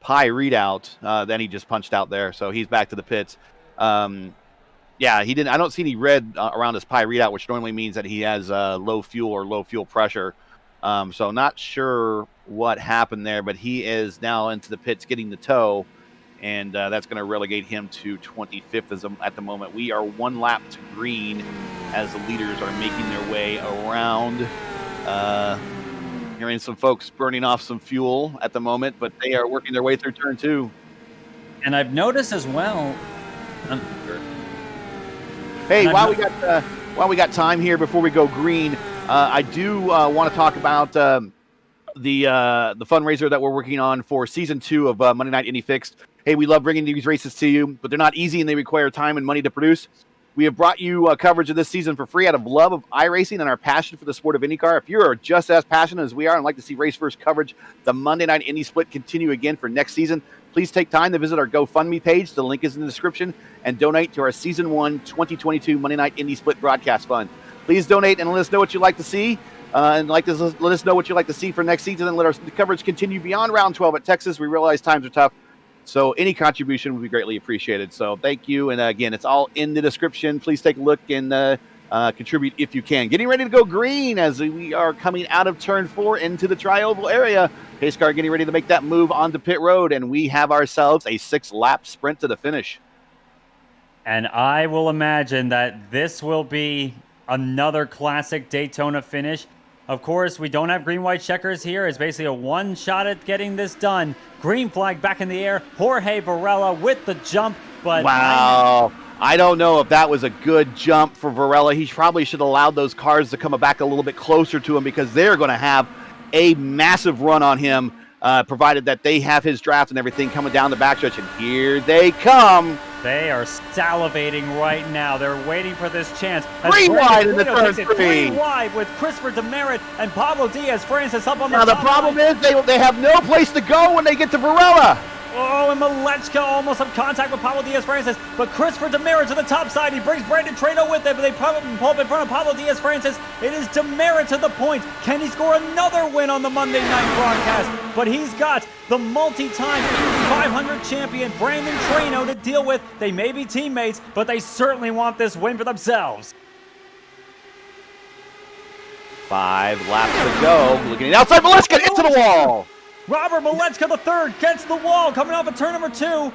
readout that he just punched out there, so he's back to the pits. Yeah, he didn't. I don't see any red around his pi readout, which normally means that he has low fuel or low fuel pressure. So not sure what happened there, but he is now into the pits getting the tow, and that's going to relegate him to 25th at the moment. We are one lap to green as the leaders are making their way around. Hearing some folks burning off some fuel at the moment, but they are working their way through turn 2. And I've noticed as well. Hey, while we got time here before we go green, I do want to talk about the fundraiser that we're working on for season 2 of Monday Night Indy Fixed. Hey, we love bringing these races to you, but they're not easy and they require time and money to produce. We have brought you coverage of this season for free out of love of iRacing and our passion for the sport of IndyCar. If you're just as passionate as we are and like to see Race First coverage, the Monday Night Indy Split continue again for next season, please take time to visit our GoFundMe page. The link is in the description, and donate to our Season 1 2022 Monday Night Indy Split Broadcast Fund. Please donate and let us know what you'd like to see. Let us know what you'd like to see for next season, and let our coverage continue beyond Round 12 at Texas. We realize times are tough, so any contribution would be greatly appreciated. So thank you, and again, it's all in the description. Please take a look and contribute if you can. Getting ready to go green as we are coming out of turn 4 into the tri-oval area. Pace car getting ready to make that move onto pit road, and we have ourselves a 6-lap sprint to the finish. And I will imagine that this will be another classic Daytona finish. Of course, we don't have green-white checkers here. It's basically a one-shot at getting this done. Green flag back in the air. Jorge Varela with the jump. But wow. I don't know if that was a good jump for Varela. He probably should have allowed those cars to come back a little bit closer to him, because they're going to have a massive run on him, provided that they have his draft and everything coming down the backstretch. And here they come. They are salivating right now. They're waiting for this chance. Three wide in the turn three. 3 wide with Christopher Demerit and Pablo Diaz-Francis up on the Now, the top problem line. is they have no place to go when they get to Varela. Oh, and Malechka almost have contact with Pablo Diaz-Francis, but Christopher Demerit to the top side. He brings Brandon Trano with him, but they pull up in front of Pablo Diaz-Francis. It is Demerit to the point. Can he score another win on the Monday night broadcast? But he's got the multi-time Indy 500 champion Brandon Trano to deal with. They may be teammates, but they certainly want this win for themselves. 5 laps to go. Looking outside, Malechka into the wall. Robert Malechka the third gets the wall coming off of turn number 2.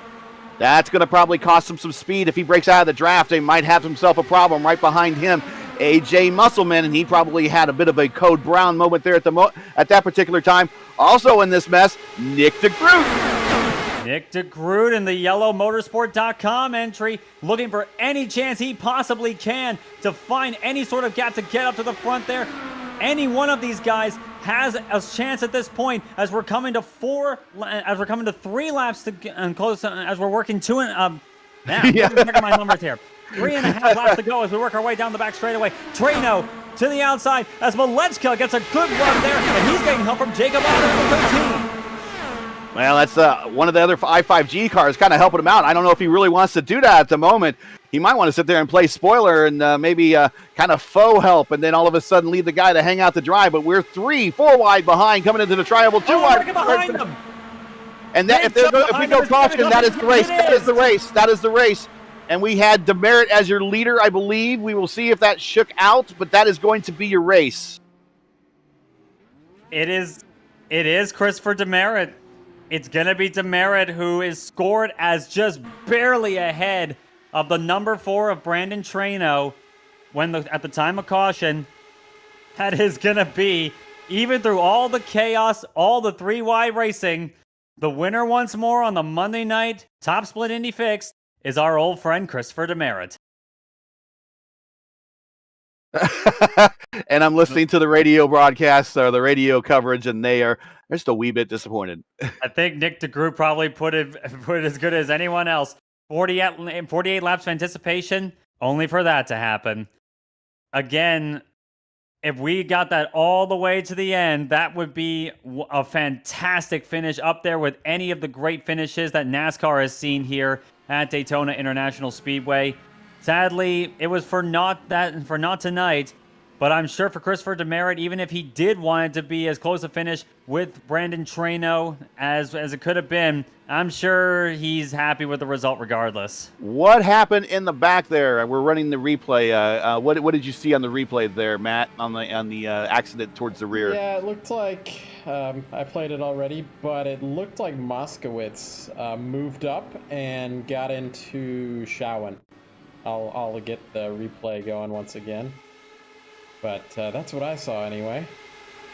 That's going to probably cost him some speed. If he breaks out of the draft, he might have himself a problem. Right behind him, AJ Musselman, and he probably had a bit of a Code Brown moment there at that particular time. Also in this mess, Nick DeGroot. Nick DeGroot in the yellow motorsport.com entry, looking for any chance he possibly can to find any sort of gap to get up to the front there. Any one of these guys has a chance at this point as we're coming to 3 laps to and close as we're working 2 and Yeah. checking my numbers here. 3.5 laps to go as we work our way down the back straightaway. Trano to the outside as Malechka gets a good run there, and he's getting help from Jacob Otter in the 13. Well, that's one of the other I5G cars kind of helping him out. I don't know if he really wants to do that at the moment. He might want to sit there and play spoiler and maybe kind of faux help, and then all of a sudden leave the guy to hang out the drive. But we're 4 wide behind coming into the triangle, 2 wide behind them. And that, if we go caution, that is the race. That is the race. That is the race. And we had Demerit as your leader, I believe. We will see if that shook out, but that is going to be your race. It is Christopher Demerit. It's going to be Demerit who is scored as just barely ahead of the number 4 of Brandon Trano at the time of caution. That is going to be, even through all the chaos, all the 3 wide racing, the winner once more on the Monday night Top Split Indy Fixed is our old friend Christopher Demerit. And I'm listening to the radio broadcast or the radio coverage, and they're just a wee bit disappointed. I think Nick DeGroot probably put it as good as anyone else. 48 laps of anticipation, only for that to happen. Again, if we got that all the way to the end, that would be a fantastic finish up there with any of the great finishes that NASCAR has seen here at Daytona International Speedway. Sadly, it was for not tonight, but I'm sure for Christopher Demerit, even if he did want it to be as close a finish with Brandon Trano as it could have been, I'm sure he's happy with the result regardless. What happened in the back there? We're running the replay. What did you see on the replay there, Matt, on the accident towards the rear? Yeah, it looked like I played it already, but it looked like Moskowitz moved up and got into Shawan. I'll get the replay going once again, but that's what I saw anyway.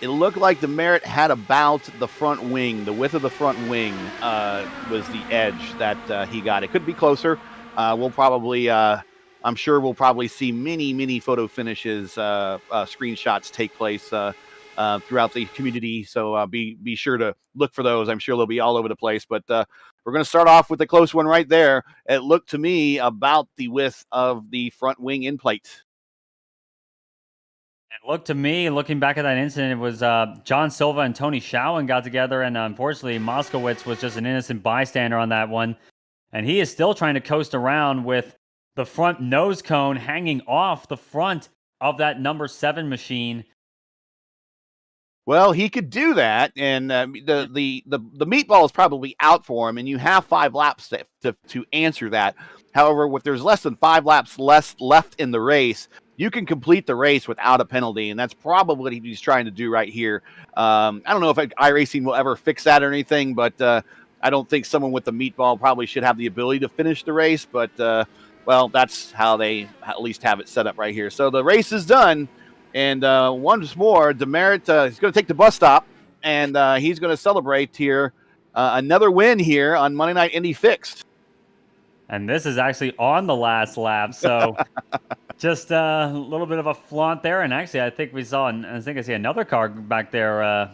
It looked like Demerit had about the front wing. The width of the front wing was the edge that he got. It could be closer. We'll probably, I'm sure we'll probably see many photo finishes, screenshots take place throughout the community. So be sure to look for those. I'm sure they'll be all over the place. But we're going to start off with the close one right there. It looked to me about the width of the front wing end plate. It looked to me, looking back at that incident, it was John Silva and Tony Shawan got together, and unfortunately, Moskowitz was just an innocent bystander on that one. And he is still trying to coast around with the front nose cone hanging off the front of that number 7 machine. Well, he could do that, and the meatball is probably out for him, and you have 5 laps to answer that. However, if there's less than 5 laps left in the race, you can complete the race without a penalty, and that's probably what he's trying to do right here. I don't know if iRacing will ever fix that or anything, but I don't think someone with the meatball probably should have the ability to finish the race, but, well, that's how they at least have it set up right here. So the race is done. And once more, Demerit is going to take the bus stop, and he's going to celebrate here another win here on Monday Night Indy Fixed. And this is actually on the last lap, so just a little bit of a flaunt there. And actually, I think I see another car back there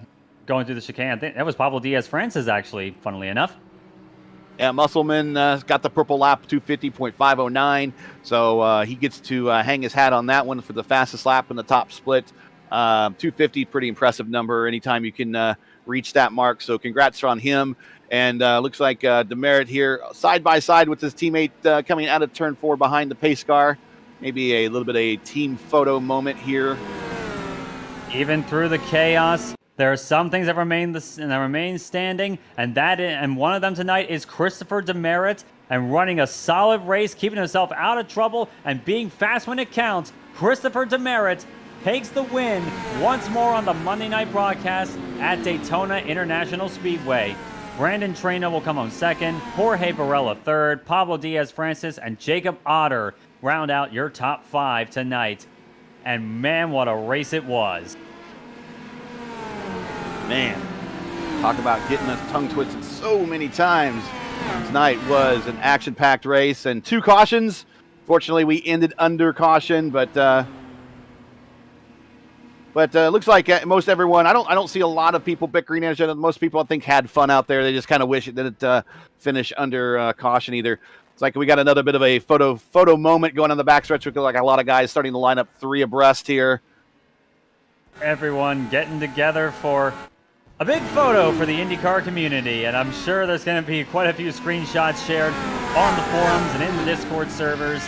going through the chicane. I think that was Pablo Diaz-Francis, actually, funnily enough. Yeah, Musselman got the purple lap, 250.509. So he gets to hang his hat on that one for the fastest lap in the top split. 250, pretty impressive number anytime you can reach that mark. So congrats on him. And looks like Demerit here side by side with his teammate coming out of turn 4 behind the pace car. Maybe a little bit of a team photo moment here. Even through the chaos, there are some things that remain standing, and one of them tonight is Christopher Demerit, and running a solid race, keeping himself out of trouble, and being fast when it counts. Christopher Demerit takes the win once more on the Monday night broadcast at Daytona International Speedway. Brandon Trina will come home second, Jorge Varela third, Pablo Diaz-Francis, and Jacob Otter round out your top 5 tonight. And man, what a race it was. Man, talk about getting us tongue twisted so many times. Tonight was an action-packed race and 2 cautions. Fortunately, we ended under caution, but looks like most everyone. I don't see a lot of people bickering at each other. Most people, I think, had fun out there. They just kind of wish it didn't finish under caution either. It's like we got another bit of a photo moment going on the backstretch. We got like a lot of guys starting to line up 3 abreast here. Everyone getting together for a big photo for the IndyCar community, and I'm sure there's going to be quite a few screenshots shared on the forums and in the Discord servers.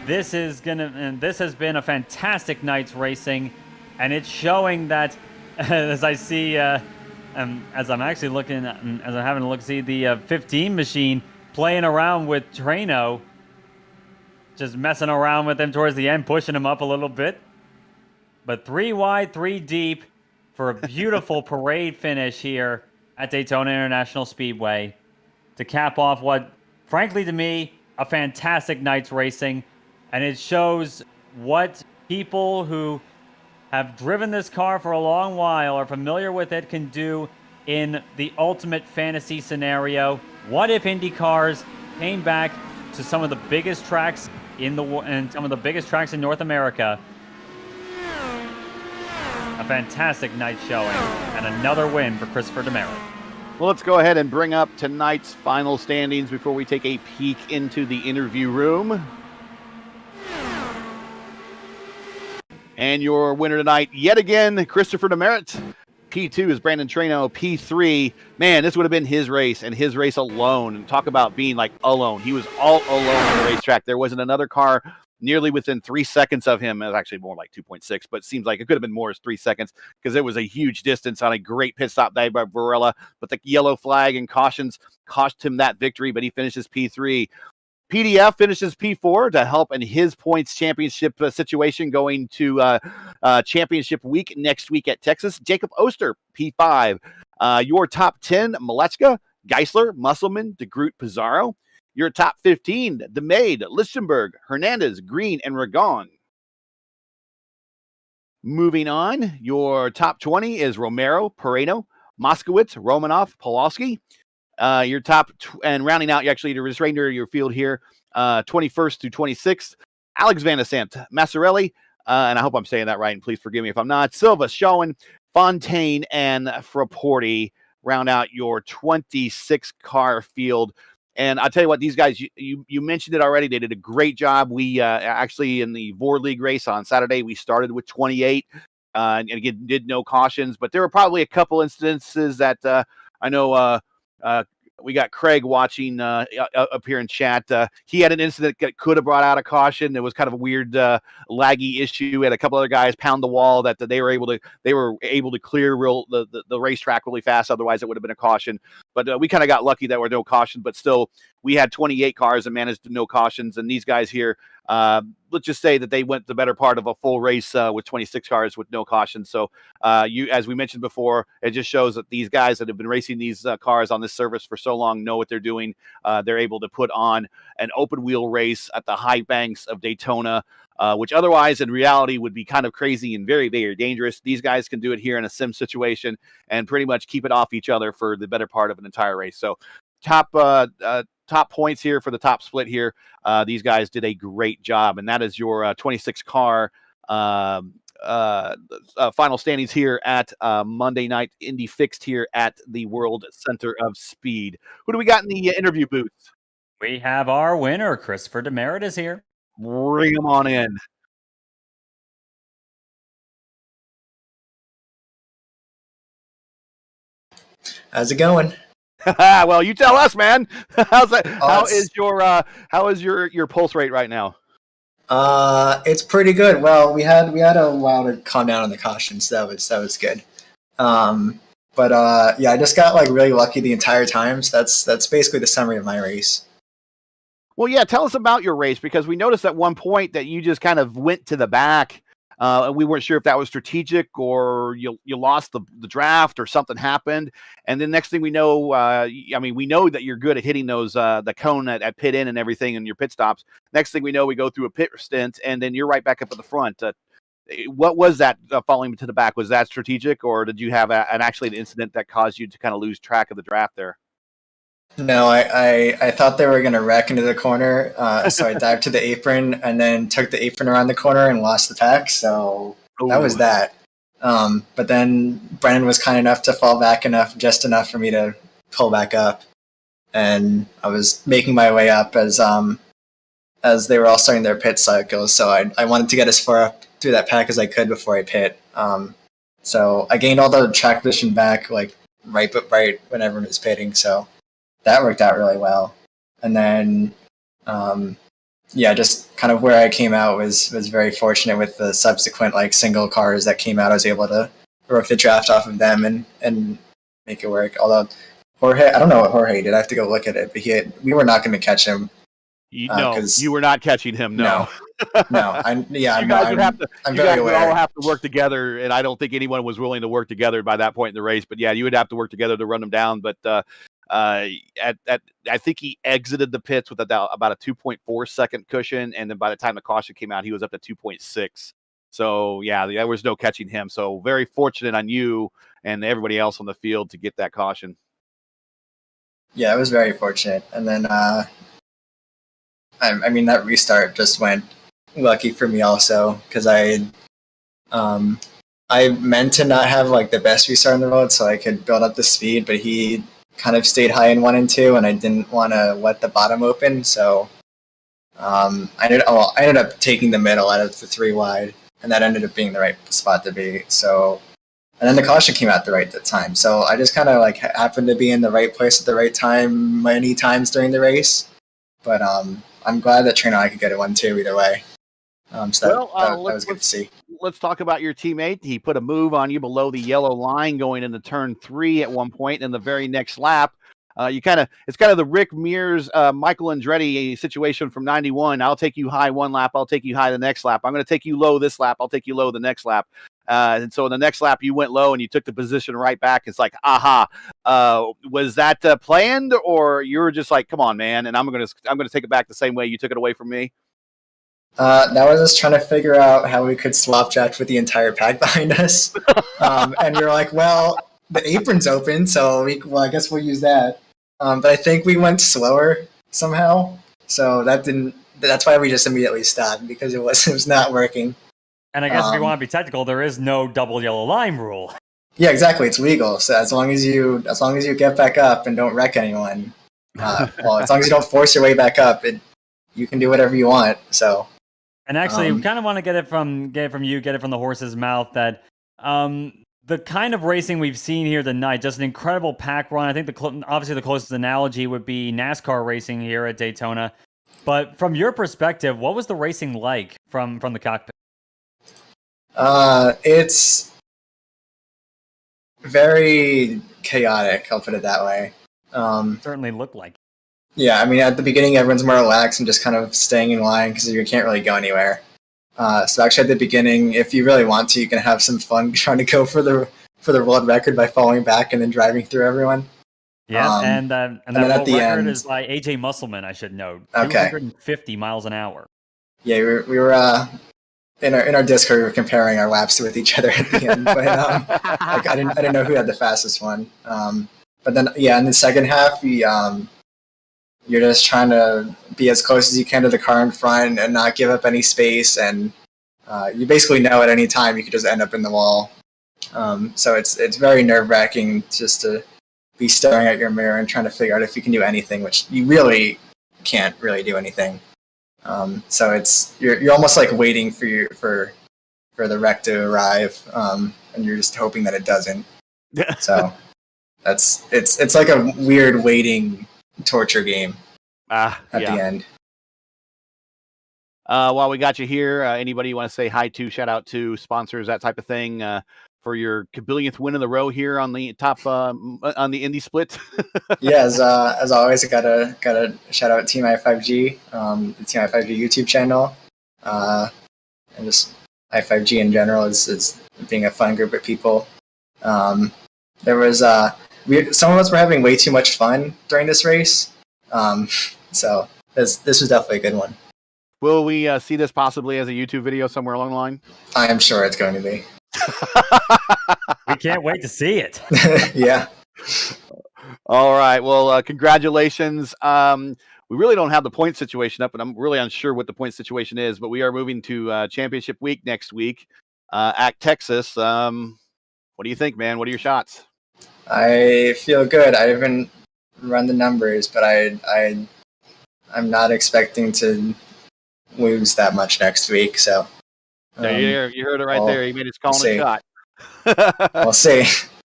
This has been a fantastic night's racing, and it's showing that as I see, as I'm having a look, see the 15 machine playing around with Trano, just messing around with him towards the end, pushing him up a little bit. But 3 wide, 3 deep for a beautiful parade finish here at Daytona International Speedway to cap off what, frankly to me, a fantastic night's racing. And it shows what people who have driven this car for a long while, are familiar with it, can do in the ultimate fantasy scenario. What if Indy cars came back to some of the biggest tracks in North America? A fantastic night showing, and another win for Christopher Demerit. Well, let's go ahead and bring up tonight's final standings before we take a peek into the interview room. And your winner tonight, yet again, Christopher Demerit. P2 is Brandon Trano. P3, man, this would have been his race and his race alone. And talk about being like alone. He was all alone on the racetrack. There wasn't another car nearly within 3 seconds of him. It was actually more like 2.6, but it seems like it could have been more as 3 seconds because it was a huge distance on a great pit stop by Varela. But the yellow flag and cautions cost him that victory, but he finishes P3. PDF finishes P4 to help in his points championship situation going to championship week next week at Texas. Jacob Oster, P5. Your top 10, Malechka, Geisler, Musselman, DeGroot, Pizarro. Your top 15, DeMade, Lichtenberg, Hernandez, Green, and Ragon. Moving on, your top 20 is Romero, Pereno, Moskowitz, Romanov, Pawlowski. Your top, and rounding out actually to render your field here, 21st through 26th, Alex Van Asant, Massarelli, and I hope I'm saying that right, and please forgive me if I'm not, Silva, Schoen, Fontaine, and Frapporti round out your 26 car field. And I'll tell you what, these guys, you mentioned it already. They did a great job. We actually, in the Vord League race on Saturday, we started with 28 and again, did no cautions. But there were probably a couple instances that I know we got Craig watching up here in chat. He had an incident that could have brought out a caution. It was kind of a weird laggy issue. We had a couple other guys pound the wall that they were able to clear the racetrack really fast. Otherwise, it would have been a caution. But we kind of got lucky that there were no caution. But still, we had 28 cars and managed no cautions. And these guys here, let's just say that they went the better part of a full race with 26 cars with no caution. So as we mentioned before, it just shows that these guys that have been racing these cars on this service for so long know what they're doing. They're able to put on an open wheel race at the high banks of Daytona, which otherwise in reality would be kind of crazy and very, very dangerous. These guys can do it here in a sim situation and pretty much keep it off each other for the better part of an entire race. So top points here for the top split here. These guys did a great job, and that is your 26 car final standings here at Monday Night Indy Fixed here at the World Center of Speed. Who do we got in the interview booth? We have our winner, Christopher Demerit is here. Bring him on in. How's it going? Well, you tell us, man. How's that? Oh, How is your pulse rate right now? It's pretty good. Well, we had a while to calm down on the caution, so that was good. But yeah, I just got like really lucky the entire time. So that's basically the summary of my race. Well, yeah, tell us about your race, because we noticed at one point that you just kind of went to the back. And we weren't sure if that was strategic or you lost the draft or something happened. And then next thing we know, we know that you're good at hitting those the cone at pit in and everything in your pit stops. Next thing we know, we go through a pit stint, and then you're right back up at the front. What was that falling to the back? Was that strategic, or did you have an incident that caused you to kind of lose track of the draft there? No, I thought they were going to wreck into the corner, so I dived to the apron and then took the apron around the corner and lost the pack. So that was that. But then Brennan was kind enough to fall back just enough for me to pull back up, and I was making my way up as they were all starting their pit cycles. So I wanted to get as far up through that pack as I could before I pit. So I gained all the track position back like right when everyone was pitting. So that worked out really well. And then, just kind of where I came out was very fortunate with the subsequent like single cars that came out. I was able to work the draft off of them and make it work. Although Jorge, I don't know what Jorge did. I have to go look at it, but we were not going to catch him. No, you were not catching him. No. I'm very you guys would all have to work together, and I don't think anyone was willing to work together by that point in the race. But yeah, you would have to work together to run him down. But I think he exited the pits with about a 2.4 second cushion, and then by the time the caution came out, he was up to 2.6. So yeah, there was no catching him. So very fortunate on you and everybody else on the field to get that caution. Yeah, it was very fortunate. And then that restart just went lucky for me also, because I meant to not have like the best restart in the world so I could build up the speed, but he kind of stayed high in 1 and 2, and I didn't want to let the bottom open, so I ended up taking the middle out of the 3 wide, and that ended up being the right spot to be. So, and then the caution came out the right time, so I just kind of like happened to be in the right place at the right time many times during the race. But I'm glad that Trina and I could get a 1-2 either way. So that was good to see. Let's talk about your teammate. He put a move on you below the yellow line going into turn 3 at one point. In the very next lap, it's kind of the Rick Mears, Michael Andretti situation from 91. I'll take you high one lap. I'll take you high the next lap. I'm going to take you low this lap. I'll take you low the next lap. And so in the next lap, you went low and you took the position right back. It's like, aha. Was that planned, or you were just like, come on, man, and I'm going to take it back the same way you took it away from me? That was us trying to figure out how we could swap draft with the entire pack behind us. And we were like, well, the apron's open, so I guess we'll use that. But I think we went slower somehow, so that's why we just immediately stopped, because it was not working. And I guess if you want to be technical, there is no double yellow line rule. Yeah, exactly. It's legal. So as long as you get back up and don't wreck anyone, as long as you don't force your way back up, you can do whatever you want. So. And actually, we kind of want to get it from the horse's mouth that the kind of racing we've seen here tonight, just an incredible pack run. I think obviously the closest analogy would be NASCAR racing here at Daytona. But from your perspective, what was the racing like from the cockpit? It's very chaotic, I'll put it that way. Certainly looked like. Yeah, I mean, at the beginning, everyone's more relaxed and just kind of staying in line because you can't really go anywhere. So actually, at the beginning, if you really want to, you can have some fun trying to go for the world record by falling back and then driving through everyone. Yeah, and that world record is by AJ Musselman, I should note. Okay. 250 miles an hour. Yeah, we were in our Discord, we were comparing our laps with each other at the end, but I didn't know who had the fastest one. But then, yeah, in the second half, you're just trying to be as close as you can to the car in front and not give up any space, and you basically know at any time you could just end up in the wall. So it's very nerve-wracking just to be staring at your mirror and trying to figure out if you can do anything, which you really can't really do anything. So you're almost like waiting for the wreck to arrive, and you're just hoping that it doesn't. So it's like a weird waiting torture game at the end. While we got you here, anybody you want to say hi to, shout out to, sponsors, that type of thing, for your billionth win in the row here on the top on the Indy split? Yeah, as always, I gotta shout out Team I5G, the Team I5G YouTube channel, and just I5G in general is being a fun group of people. There was some of us were having way too much fun during this race, so this was definitely a good one. Will we see this possibly as a YouTube video somewhere along the line? I am sure it's going to be. We can't wait to see it. Yeah. All right. Well, congratulations. We really don't have the point situation up, and I'm really unsure what the point situation is, but we are moving to championship week next week at Texas. What do you think, man? What are your shots? I feel good. I haven't run the numbers, but I'm not expecting to lose that much next week. So you heard it right there. He made his call and a shot. We'll see.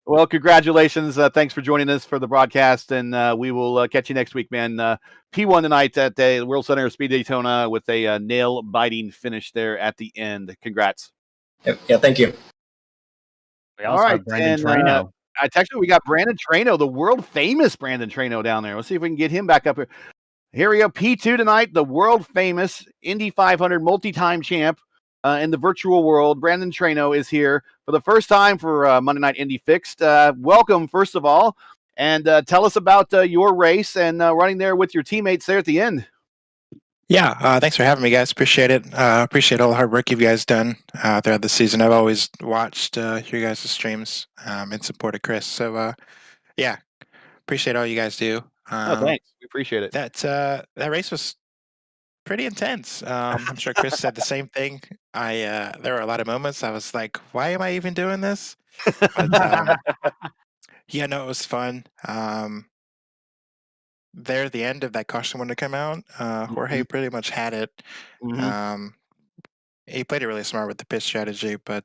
Well, congratulations. Thanks for joining us for the broadcast, and we will catch you next week, man. P1 tonight at the World Center of Speed Daytona with a nail-biting finish there at the end. Congrats. Yep. Yeah, thank you. We also have Brandon Trano. I texted we got Brandon Trano, the world-famous Brandon Trano down there. Let's see if we can get him back up here. Here we go, P2 tonight, the world-famous Indy 500 multi-time champ in the virtual world. Brandon Trano is here for the first time for Monday Night Indy Fixed. Welcome, first of all, and tell us about your race and running there with your teammates there at the end. Yeah, thanks for having me, guys. Appreciate it. Appreciate all the hard work you guys done throughout the season. I've always watched your guys' streams in support of Chris. So, yeah, appreciate all you guys do. Thanks. We appreciate it. That race was pretty intense. I'm sure Chris said the same thing. There were a lot of moments I was like, why am I even doing this? But, yeah, no, it was fun. There, the end of that caution when it came out, Jorge pretty much had it. He played it really smart with the pitch strategy, but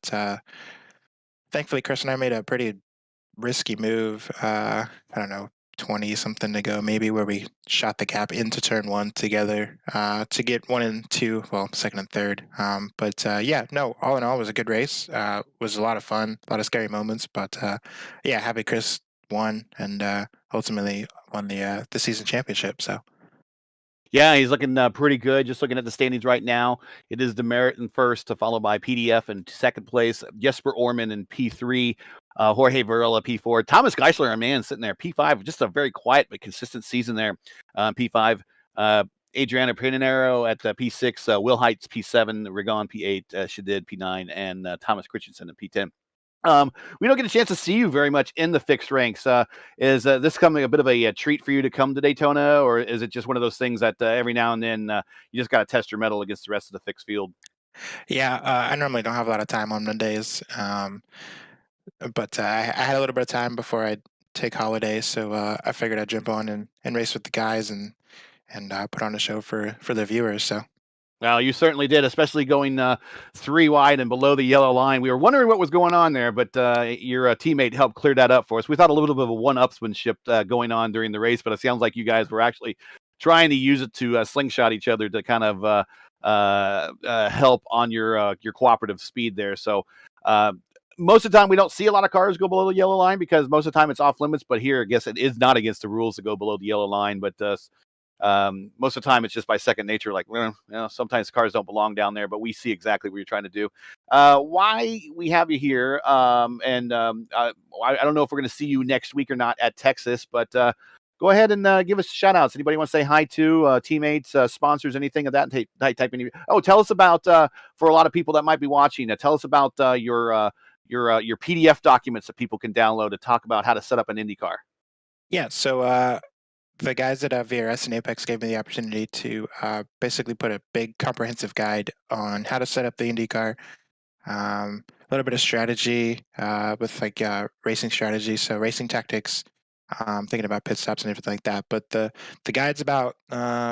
thankfully Chris and I made a pretty risky move. I don't know, 20 something to go maybe, where we shot the gap into turn one together to get 1 and 2, well, second and third. But yeah, no, all in all, it was a good race. Was a lot of fun, a lot of scary moments, but yeah, happy Chris won and ultimately won the season championship. So yeah, he's looking pretty good. Just looking at the standings right now, it is Demerit in first, followed by PDF in second place, Jesper Orman in P3, Jorge Varela P4, Thomas Geisler, our man, sitting there P5. Just a very quiet but consistent season there. P5, Adriana Pinero at P6, Will Heights P7, Rigon P8, Shadid P9, and Thomas Christensen at P10. We don't get a chance to see you very much in the fixed ranks. Is this coming a bit of a treat for you to come to Daytona, or is it just one of those things that every now and then you just got to test your mettle against the rest of the fixed field? Yeah, I normally don't have a lot of time on Mondays, but I had a little bit of time before I take holidays, so I figured I'd jump on and race with the guys and put on a show for the viewers. So. Well, you certainly did, especially going 3 wide and below the yellow line. We were wondering what was going on there, but your teammate helped clear that up for us. We thought a little bit of a one-upsmanship going on during the race, but it sounds like you guys were actually trying to use it to slingshot each other to kind of help on your cooperative speed there. So most of the time we don't see a lot of cars go below the yellow line because most of the time it's off limits, but here I guess it is not against the rules to go below the yellow line, but most of the time it's just by second nature, like, well, you know, sometimes cars don't belong down there, but we see exactly what you're trying to do. Why we have you here, I don't know if we're going to see you next week or not at Texas, but go ahead and give us shout outs. Anybody want to say hi to teammates, sponsors, anything of that type? Tell us about, for a lot of people that might be watching, tell us about your PDF documents that people can download to talk about how to set up an IndyCar. Yeah, so the guys at VRS and Apex gave me the opportunity to basically put a big comprehensive guide on how to set up the IndyCar, a little bit of strategy with like racing strategy, so racing tactics, thinking about pit stops and everything like that. But the guide's about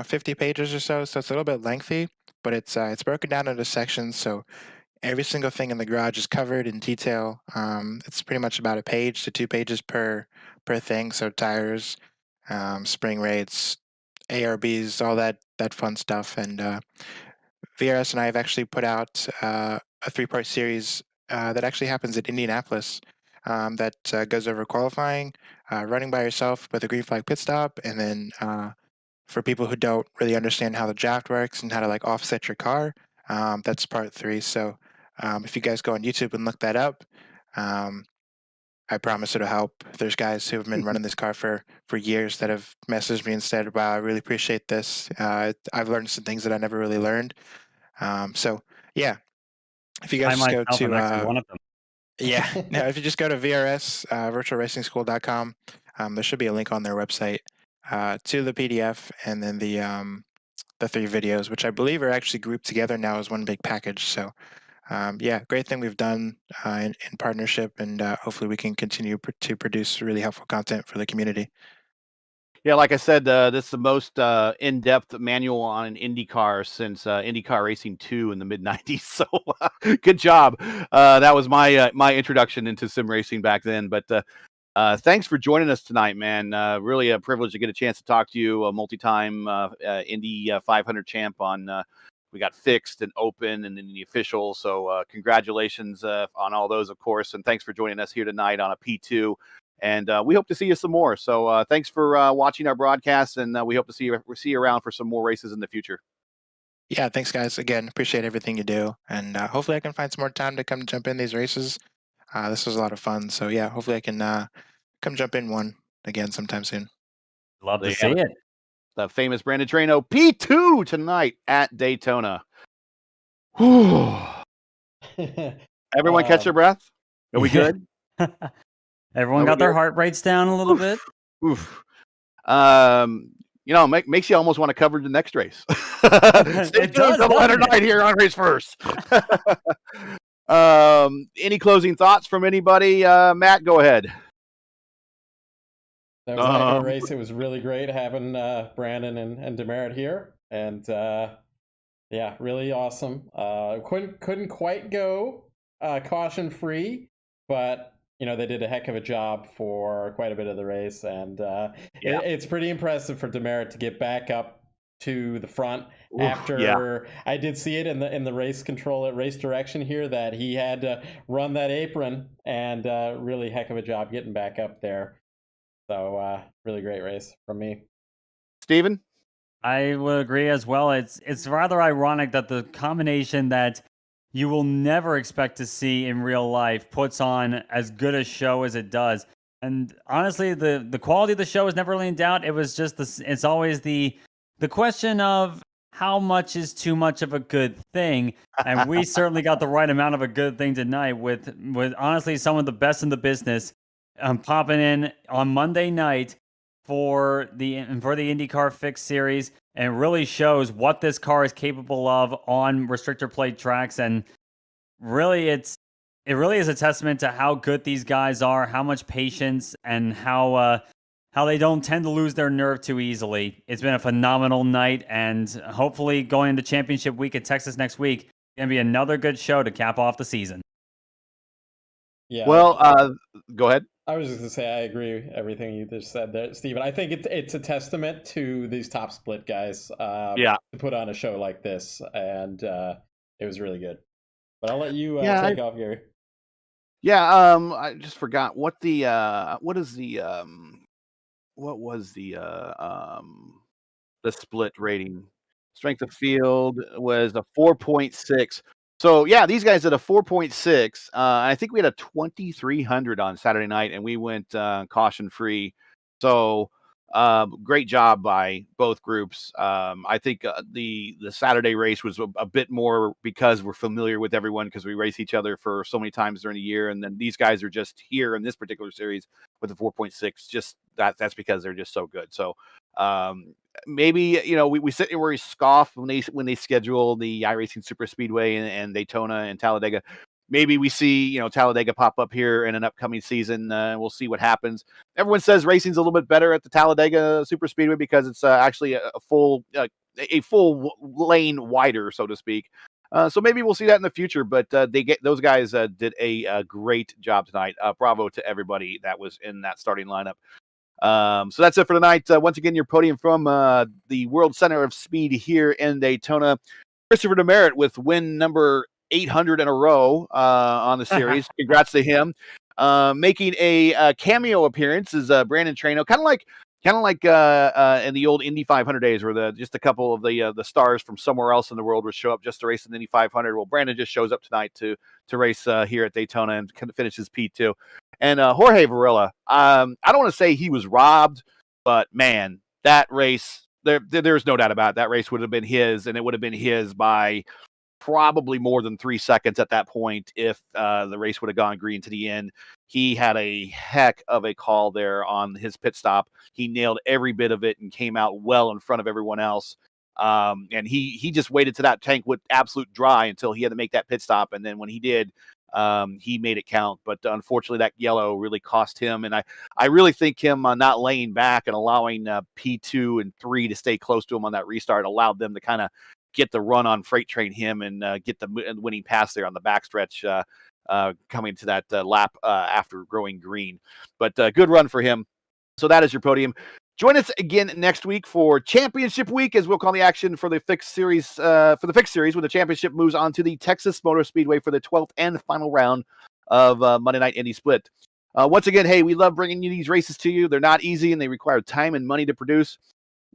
50 pages or so, so it's a little bit lengthy, but it's broken down into sections, so every single thing in the garage is covered in detail. It's pretty much about a page to 2 pages per thing, so tires, spring rates, ARBs, all that fun stuff. And VRS and I have actually put out a 3-part series that actually happens at Indianapolis that goes over qualifying, running by yourself with a green flag pit stop, and then for people who don't really understand how the draft works and how to like offset your car, that's part 3. So if you guys go on YouTube and look that up, I promise it'll help. There's guys who have been running this car for years that have messaged me and said, wow, I really appreciate this. I've learned some things that I never really learned. So yeah, if you guys I just go myself am actually to one of them. yeah, if you just go to VRS virtualracingschool.com, there should be a link on their website to the PDF and then the 3 videos, which I believe are actually grouped together now as one big package. So yeah, great thing we've done in partnership, and hopefully we can continue to produce really helpful content for the community. Yeah, like I said, this is the most in-depth manual on an IndyCar since IndyCar Racing 2 in the mid-90s. So good job. That was my introduction into sim racing back then. But thanks for joining us tonight, man. Really a privilege to get a chance to talk to you, a multi-time Indy 500 champ on we got fixed and open and then the official. So congratulations on all those, of course. And thanks for joining us here tonight on a P2. And we hope to see you some more. So thanks for watching our broadcast. And we hope to see you around for some more races in the future. Yeah, thanks, guys. Again, appreciate everything you do. And hopefully I can find some more time to come jump in these races. This was a lot of fun. So yeah, hopefully I can come jump in one again sometime soon. Love to They see have it. The famous Brandon Trano P2 tonight at Daytona. Whew. Everyone catch their breath? Are we good? Everyone got their heart rates down a little bit. Oof. Makes you almost want to cover the next race. Stay tuned, doubleheader night here on Race First. Any closing thoughts from anybody? Matt, go ahead. That was a heck of a race. It was really great having Brandon and Demerit here, and yeah, really awesome. Couldn't quite go caution free, but they did a heck of a job for quite a bit of the race, and it's pretty impressive for Demerit to get back up to the front after. Yeah. I did see it in the race control at race direction here that he had to run that apron, and really heck of a job getting back up there. So really great race from me. Steven? I would agree as well. It's rather ironic that the combination that you will never expect to see in real life puts on as good a show as it does. And honestly, the quality of the show is never really in doubt. It was just it's always the question of how much is too much of a good thing. And we certainly got the right amount of a good thing tonight with honestly some of the best in the business popping in on Monday night for the IndyCar Fixed Series, and really shows what this car is capable of on restrictor plate tracks. And really, it really is a testament to how good these guys are, how much patience, and how they don't tend to lose their nerve too easily. It's been a phenomenal night, and hopefully going into championship week at Texas next week, going to be another good show to cap off the season. Yeah. Well, go ahead. I was just going to say I agree with everything you just said there, Steven. I think it's a testament to these top split guys to put on a show like this, and it was really good. But I'll let you take off, Gary. Yeah, I just forgot what was the split rating. Strength of field was a 4.6. So yeah, these guys did a 4.6. I think we had a 2300 on Saturday night, and we went caution free. So Great job by both groups. I think the Saturday race was a bit more because we're familiar with everyone because we race each other for so many times during the year, and then these guys are just here in this particular series with the 4.6. Just that's because they're just so good. So maybe we sit here where we scoff when they schedule the iRacing Super Speedway and Daytona and Talladega. Maybe we see, Talladega pop up here in an upcoming season. We'll see what happens. Everyone says racing's a little bit better at the Talladega Super Speedway because it's actually a full lane wider, so to speak. So maybe we'll see that in the future. But those guys did a great job tonight. Bravo to everybody that was in that starting lineup. So that's it for tonight. Once again, your podium from the World Center of Speed here in Daytona. Christopher Demerit with win number 800 in a row on the series. Congrats to him. Making a cameo appearance is Brandon Trano, kind of like in the old Indy 500 days, where just a couple of the stars from somewhere else in the world would show up just to race in the Indy 500. Well, Brandon just shows up tonight to race here at Daytona and finishes P2. And Jorge Varela, I don't want to say he was robbed, but man, that race, there's no doubt about it. That race would have been his, and it would have been his by probably more than 3 seconds at that point if the race would have gone green to the end. He had a heck of a call there on his pit stop. He nailed every bit of it and came out well in front of everyone else. And he just waited till that tank went absolute dry until he had to make that pit stop. And then when he did, he made it count. But unfortunately, that yellow really cost him. And I really think him not laying back and allowing P2 and 3 to stay close to him on that restart allowed them to kind of get the run on freight train him and get the winning pass there on the backstretch coming to that lap after going green. But good run for him. So that is your podium. Join us again next week for Championship Week, as we'll call the action for the fixed series. When the championship moves on to the Texas Motor Speedway for the 12th and final round of Monday Night Indy Split. Once again, hey, we love bringing you these races to you. They're not easy and they require time and money to produce.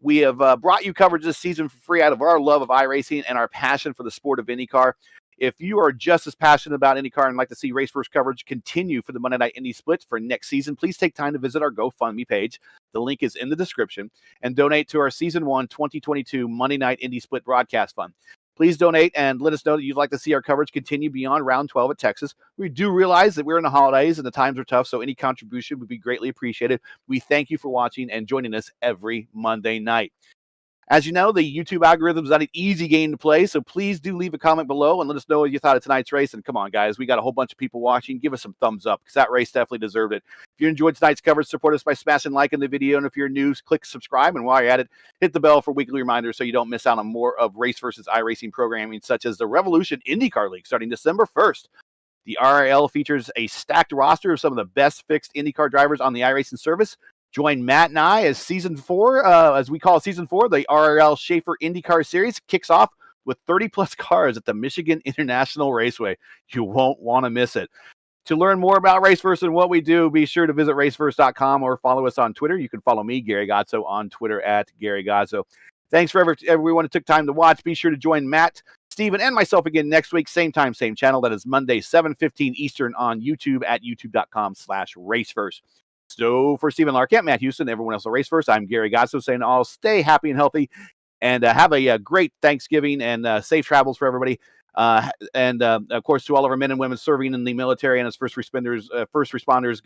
We have brought you coverage this season for free out of our love of iRacing and our passion for the sport of IndyCar. If you are just as passionate about IndyCar and like to see Race First coverage continue for the Monday Night Indy Split for next season, please take time to visit our GoFundMe page. The link is in the description, and donate to our Season 1 2022 Monday Night Indy Split Broadcast Fund. Please donate and let us know that you'd like to see our coverage continue beyond round 12 at Texas. We do realize that we're in the holidays and the times are tough, so any contribution would be greatly appreciated. We thank you for watching and joining us every Monday night. As you know, the YouTube algorithm is not an easy game to play, so please do leave a comment below and let us know what you thought of tonight's race. And come on, guys, we got a whole bunch of people watching. Give us some thumbs up because that race definitely deserved it. If you enjoyed tonight's coverage, support us by smashing like in the video. And if you're new, click subscribe. And while you're at it, hit the bell for weekly reminders so you don't miss out on more of Race versus iRacing programming, such as the Revolution IndyCar League starting December 1st. The RL features a stacked roster of some of the best fixed IndyCar drivers on the iRacing service. Join Matt and I as Season 4, as we call Season 4, the RL Schaefer IndyCar Series kicks off with 30-plus cars at the Michigan International Raceway. You won't want to miss it. To learn more about RaceVerse and what we do, be sure to visit raceverse.com or follow us on Twitter. You can follow me, Gary Gazzo, on Twitter at Gary Gazzo. Thanks for everyone who took time to watch. Be sure to join Matt, Steven, and myself again next week. Same time, same channel. That is Monday, 7:15 Eastern on YouTube at youtube.com/RaceVerse. So for Stephen Larkett, Matt Houston, everyone else at Race First, I'm Gary Gazzo saying all stay happy and healthy and have a great Thanksgiving and safe travels for everybody. Of course, to all of our men and women serving in the military and as first responders,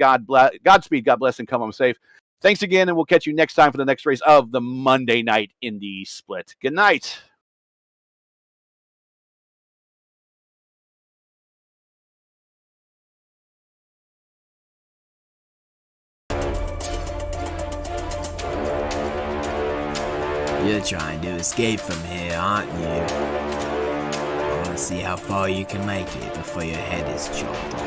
Godspeed, God bless, and come home safe. Thanks again, and we'll catch you next time for the next race of the Monday Night Indy Split. Good night. You're trying to escape from here, aren't you? I want to see how far you can make it before your head is chopped off.